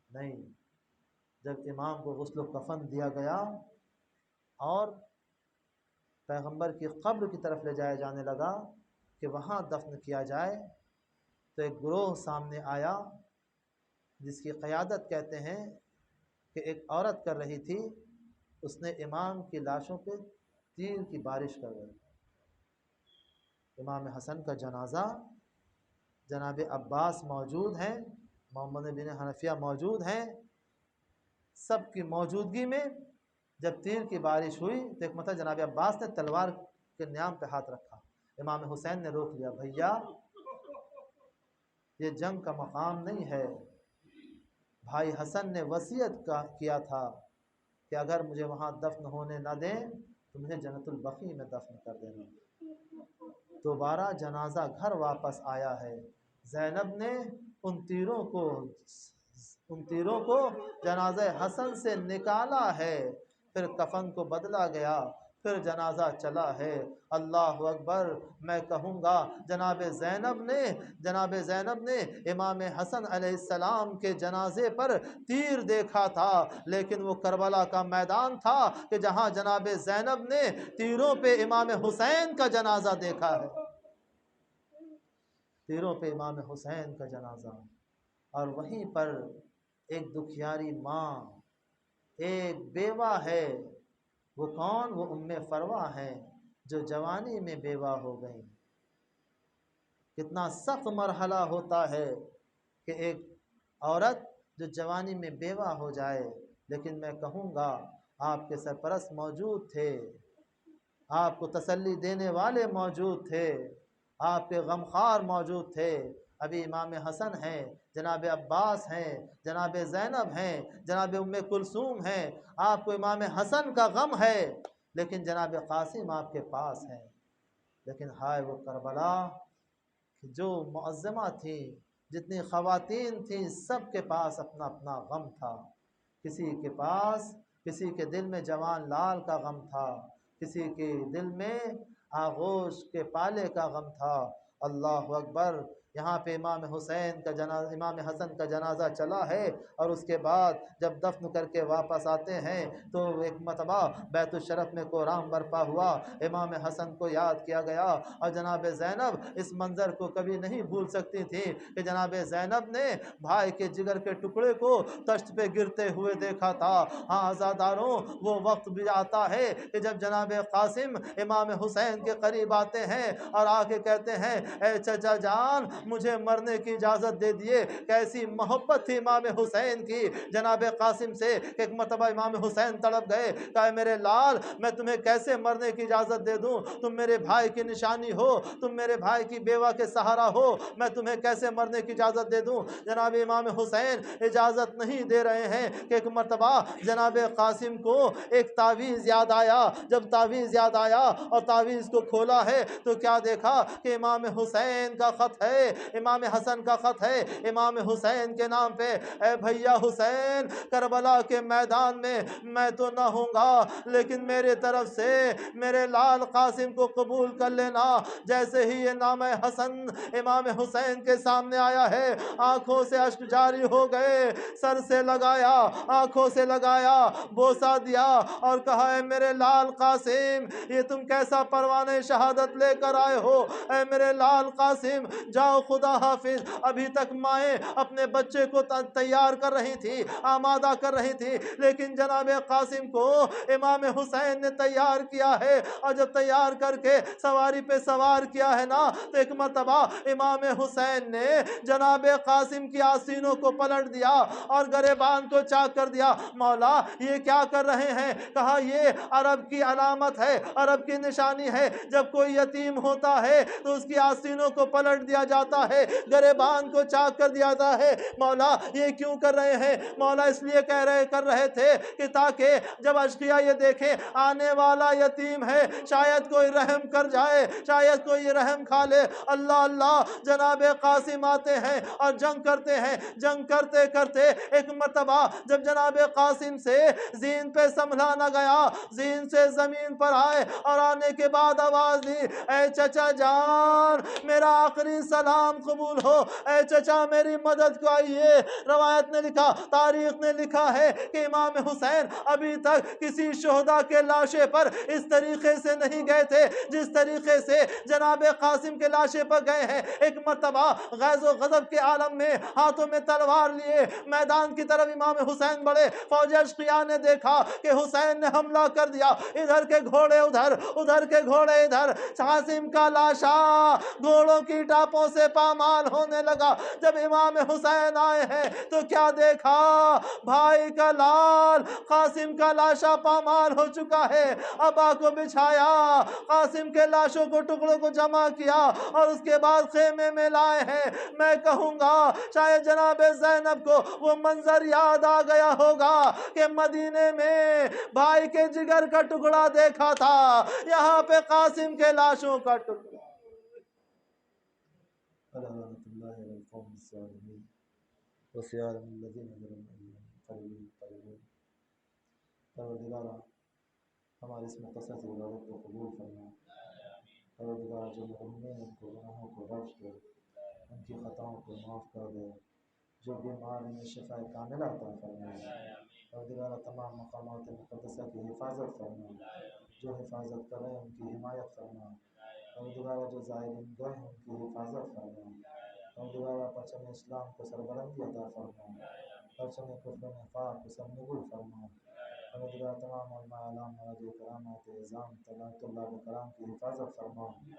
نہیں۔ جب امام کو غسل و کفن دیا گیا اور پیغمبر کی قبر کی طرف لے جایا جانے لگا کہ وہاں دفن کیا جائے، تو ایک گروہ سامنے آیا جس کی قیادت کہتے ہیں کہ ایک عورت کر رہی تھی، اس نے امام کی لاشوں پہ تیر کی بارش کر دی۔ امام حسن کا جنازہ جناب عباس موجود ہیں، محمد بن حنفیہ موجود ہیں، سب کی موجودگی میں جب تیر کی بارش ہوئی تو ایک مرتبہ جناب عباس نے تلوار کے نیام پہ ہاتھ رکھا، امام حسین نے روک لیا، بھیا یہ جنگ کا مقام نہیں ہے، بھائی حسن نے وصیت کیا تھا کہ اگر مجھے وہاں دفن ہونے نہ دیں تو مجھے جنت البقیع میں دفن کر دینا۔ دوبارہ جنازہ گھر واپس آیا ہے، زینب نے ان تیروں کو جنازہ حسن سے نکالا ہے، پھر کفن کو بدلا گیا، پھر جنازہ چلا ہے۔ اللہ اکبر، میں کہوں گا جناب زینب نے امام حسن علیہ السلام کے جنازے پر تیر دیکھا تھا، لیکن وہ کربلا کا میدان تھا کہ جہاں جناب زینب نے تیروں پہ امام حسین کا جنازہ دیکھا ہے، تیروں پہ امام حسین کا جنازہ۔ اور وہیں پر ایک دکھیاری ماں، ایک بیوہ ہے، وہ کون؟ وہ ام فروا ہیں جو جوانی میں بیوہ ہو گئی۔ کتنا سخت مرحلہ ہوتا ہے کہ ایک عورت جو جوانی میں بیوہ ہو جائے، لیکن میں کہوں گا آپ کے سرپرست موجود تھے، آپ کو تسلی دینے والے موجود تھے، آپ کے غمخوار موجود تھے۔ ابھی امام حسن ہیں، جناب عباس ہیں، جناب زینب ہیں، جناب ام کلثوم ہیں، آپ کو امام حسن کا غم ہے، لیکن جناب قاسم آپ کے پاس ہیں۔ لیکن ہائے وہ کربلا، جو معظمہ تھیں، جتنی خواتین تھیں، سب کے پاس اپنا اپنا غم تھا۔ کسی کے دل میں جوان لال کا غم تھا، کسی کے دل میں آغوش کے پالے کا غم تھا۔ اللہ اکبر، یہاں پہ امام حسن کا جنازہ چلا ہے، اور اس کے بعد جب دفن کر کے واپس آتے ہیں تو ایک مرتبہ بیت الشرف میں کوہرام برپا ہوا، امام حسن کو یاد کیا گیا، اور جناب زینب اس منظر کو کبھی نہیں بھول سکتی تھی کہ جناب زینب نے بھائی کے جگر کے ٹکڑے کو تشت پہ گرتے ہوئے دیکھا تھا۔ ہاں عزاداروں، وہ وقت بھی آتا ہے کہ جب جناب قاسم امام حسین کے قریب آتے ہیں اور آ کے کہتے ہیں، اے چچا جان مجھے مرنے کی اجازت دے دیے۔ کیسی محبت تھی امام حسین کی جناب قاسم سے کہ ایک مرتبہ امام حسین تڑپ گئے، کہا میرے لال میں تمہیں کیسے مرنے کی اجازت دے دوں، تم میرے بھائی کی نشانی ہو، تم میرے بھائی کی بیوہ کے سہارا ہو، میں تمہیں کیسے مرنے کی اجازت دے دوں۔ جناب امام حسین اجازت نہیں دے رہے ہیں کہ ایک مرتبہ جناب قاسم کو ایک تعویذ یاد آیا۔ جب تعویذ یاد آیا اور تعویذ کو کھولا ہے تو کیا دیکھا کہ امام حسین کا خط ہے، امام حسن کا خط ہے امام حسین کے نام پہ۔ اے بھیا حسین، کربلا کے میدان میں تو نہ ہوں گا، لیکن میرے طرف سے میرے لال قاسم کو قبول کر لینا۔ جیسے ہی یہ نام حسن امام حسین کے سامنے آیا ہے، آنکھوں سے اشک جاری ہو گئے، سر سے لگایا، آنکھوں سے لگایا، بوسہ دیا اور کہا اے میرے لال قاسم، یہ تم کیسا پروانہ شہادت لے کر آئے ہو؟ اے میرے لال قاسم جاؤ، خدا حافظ۔ ابھی تک مائیں اپنے بچے کو تیار کر رہی تھی، آمادہ کر رہی تھی، لیکن جناب قاسم کو امام حسین نے تیار کیا ہے، اور جب تیار کر کے سواری پہ سوار کیا ہے نا تو ایک مرتبہ امام حسین نے جناب قاسم کی آستینوں کو پلٹ دیا اور گریبان کو چاک کر دیا۔ مولا یہ کیا کر رہے ہیں؟ کہا یہ عرب کی علامت ہے، عرب کی نشانی ہے، جب کوئی یتیم ہوتا ہے تو اس کی آستینوں کو پلٹ دیا جاتا ہے، گریبان کو چاک کر دیا جاتا ہے۔ مولا یہ کیوں کر رہے ہیں؟ مولا اس لیے کر رہے تھے کہ تاکہ جب اشقیاء یہ دیکھیں آنے والا یتیم ہے، شاید کوئی رحم کر جائے، شاید کوئی رحم کھا لے۔ اللہ اللہ، جناب قاسم آتے ہیں اور جنگ کرتے ہیں، جنگ کرتے کرتے ایک مرتبہ جب جناب قاسم سے زین پہ سنبھلا نہ گیا، زین سے زمین پر آئے اور آنے کے بعد آواز دی، اے چچا جان میرا آخری سلام نام قبول ہو، اے چچا میری مدد کو آئیے۔ روایت نے لکھا، تاریخ نے لکھا ہے کہ امام حسین ابھی تک کسی شہداء کے لاشے پر اس طریقے سے نہیں گئے تھے جس طریقے سے جناب قاسم کے لاشے پر گئے ہیں۔ ایک مرتبہ غیظ و غضب کے عالم میں ہاتھوں میں تلوار لیے میدان کی طرف امام حسین بڑھے، فوج اشقیاء نے دیکھا کہ حسین نے حملہ کر دیا، ادھر کے گھوڑے ادھر، ادھر کے گھوڑے ادھر، قاسم کا لاشا گھوڑوں کی ٹاپوں سے پامال ہونے لگا۔ جب امام حسین آئے ہیں تو کیا دیکھا، بھائی کا لال قاسم کا لاشا پامال ہو چکا ہے۔ ابا کو بچھایا، قاسم کے لاشوں کو ٹکڑوں کو جمع کیا اور اس کے بعد خیمے میں لائے ہیں۔ میں کہوں گا شاید جناب زینب کو وہ منظر یاد آ گیا ہوگا کہ مدینے میں بھائی کے جگر کا ٹکڑا دیکھا تھا، یہاں پہ قاسم کے لاشوں کا ٹکڑا۔ پروردگارہ ہمارے اس مختصر سی عبادت کو قبول فرما۔ پروردگارہ جو محرومین ان کو گناہوں کو بخش دے، ان کی خطاؤں کو معاف کر دے، جو بیمار انہیں شفا کاملہ عطا فرما۔ پروردگارہ تمام مقامات مقدسہ کی حفاظت فرما، جو حفاظت کر رہے ہیں ان کی حمایت فرما۔ پروردگارہ جو زائرین گئے ہیں ان کی حفاظت فرما۔ پروردگارہ پرچم اسلام کو سربلندی عطا فرما، پرچم کفر و نفاق کو سرنگون فرما۔ پروردگارہ تمام علماء اعلام مراجع کرامات اعظام طلباء کرام کی حفاظت فرما۔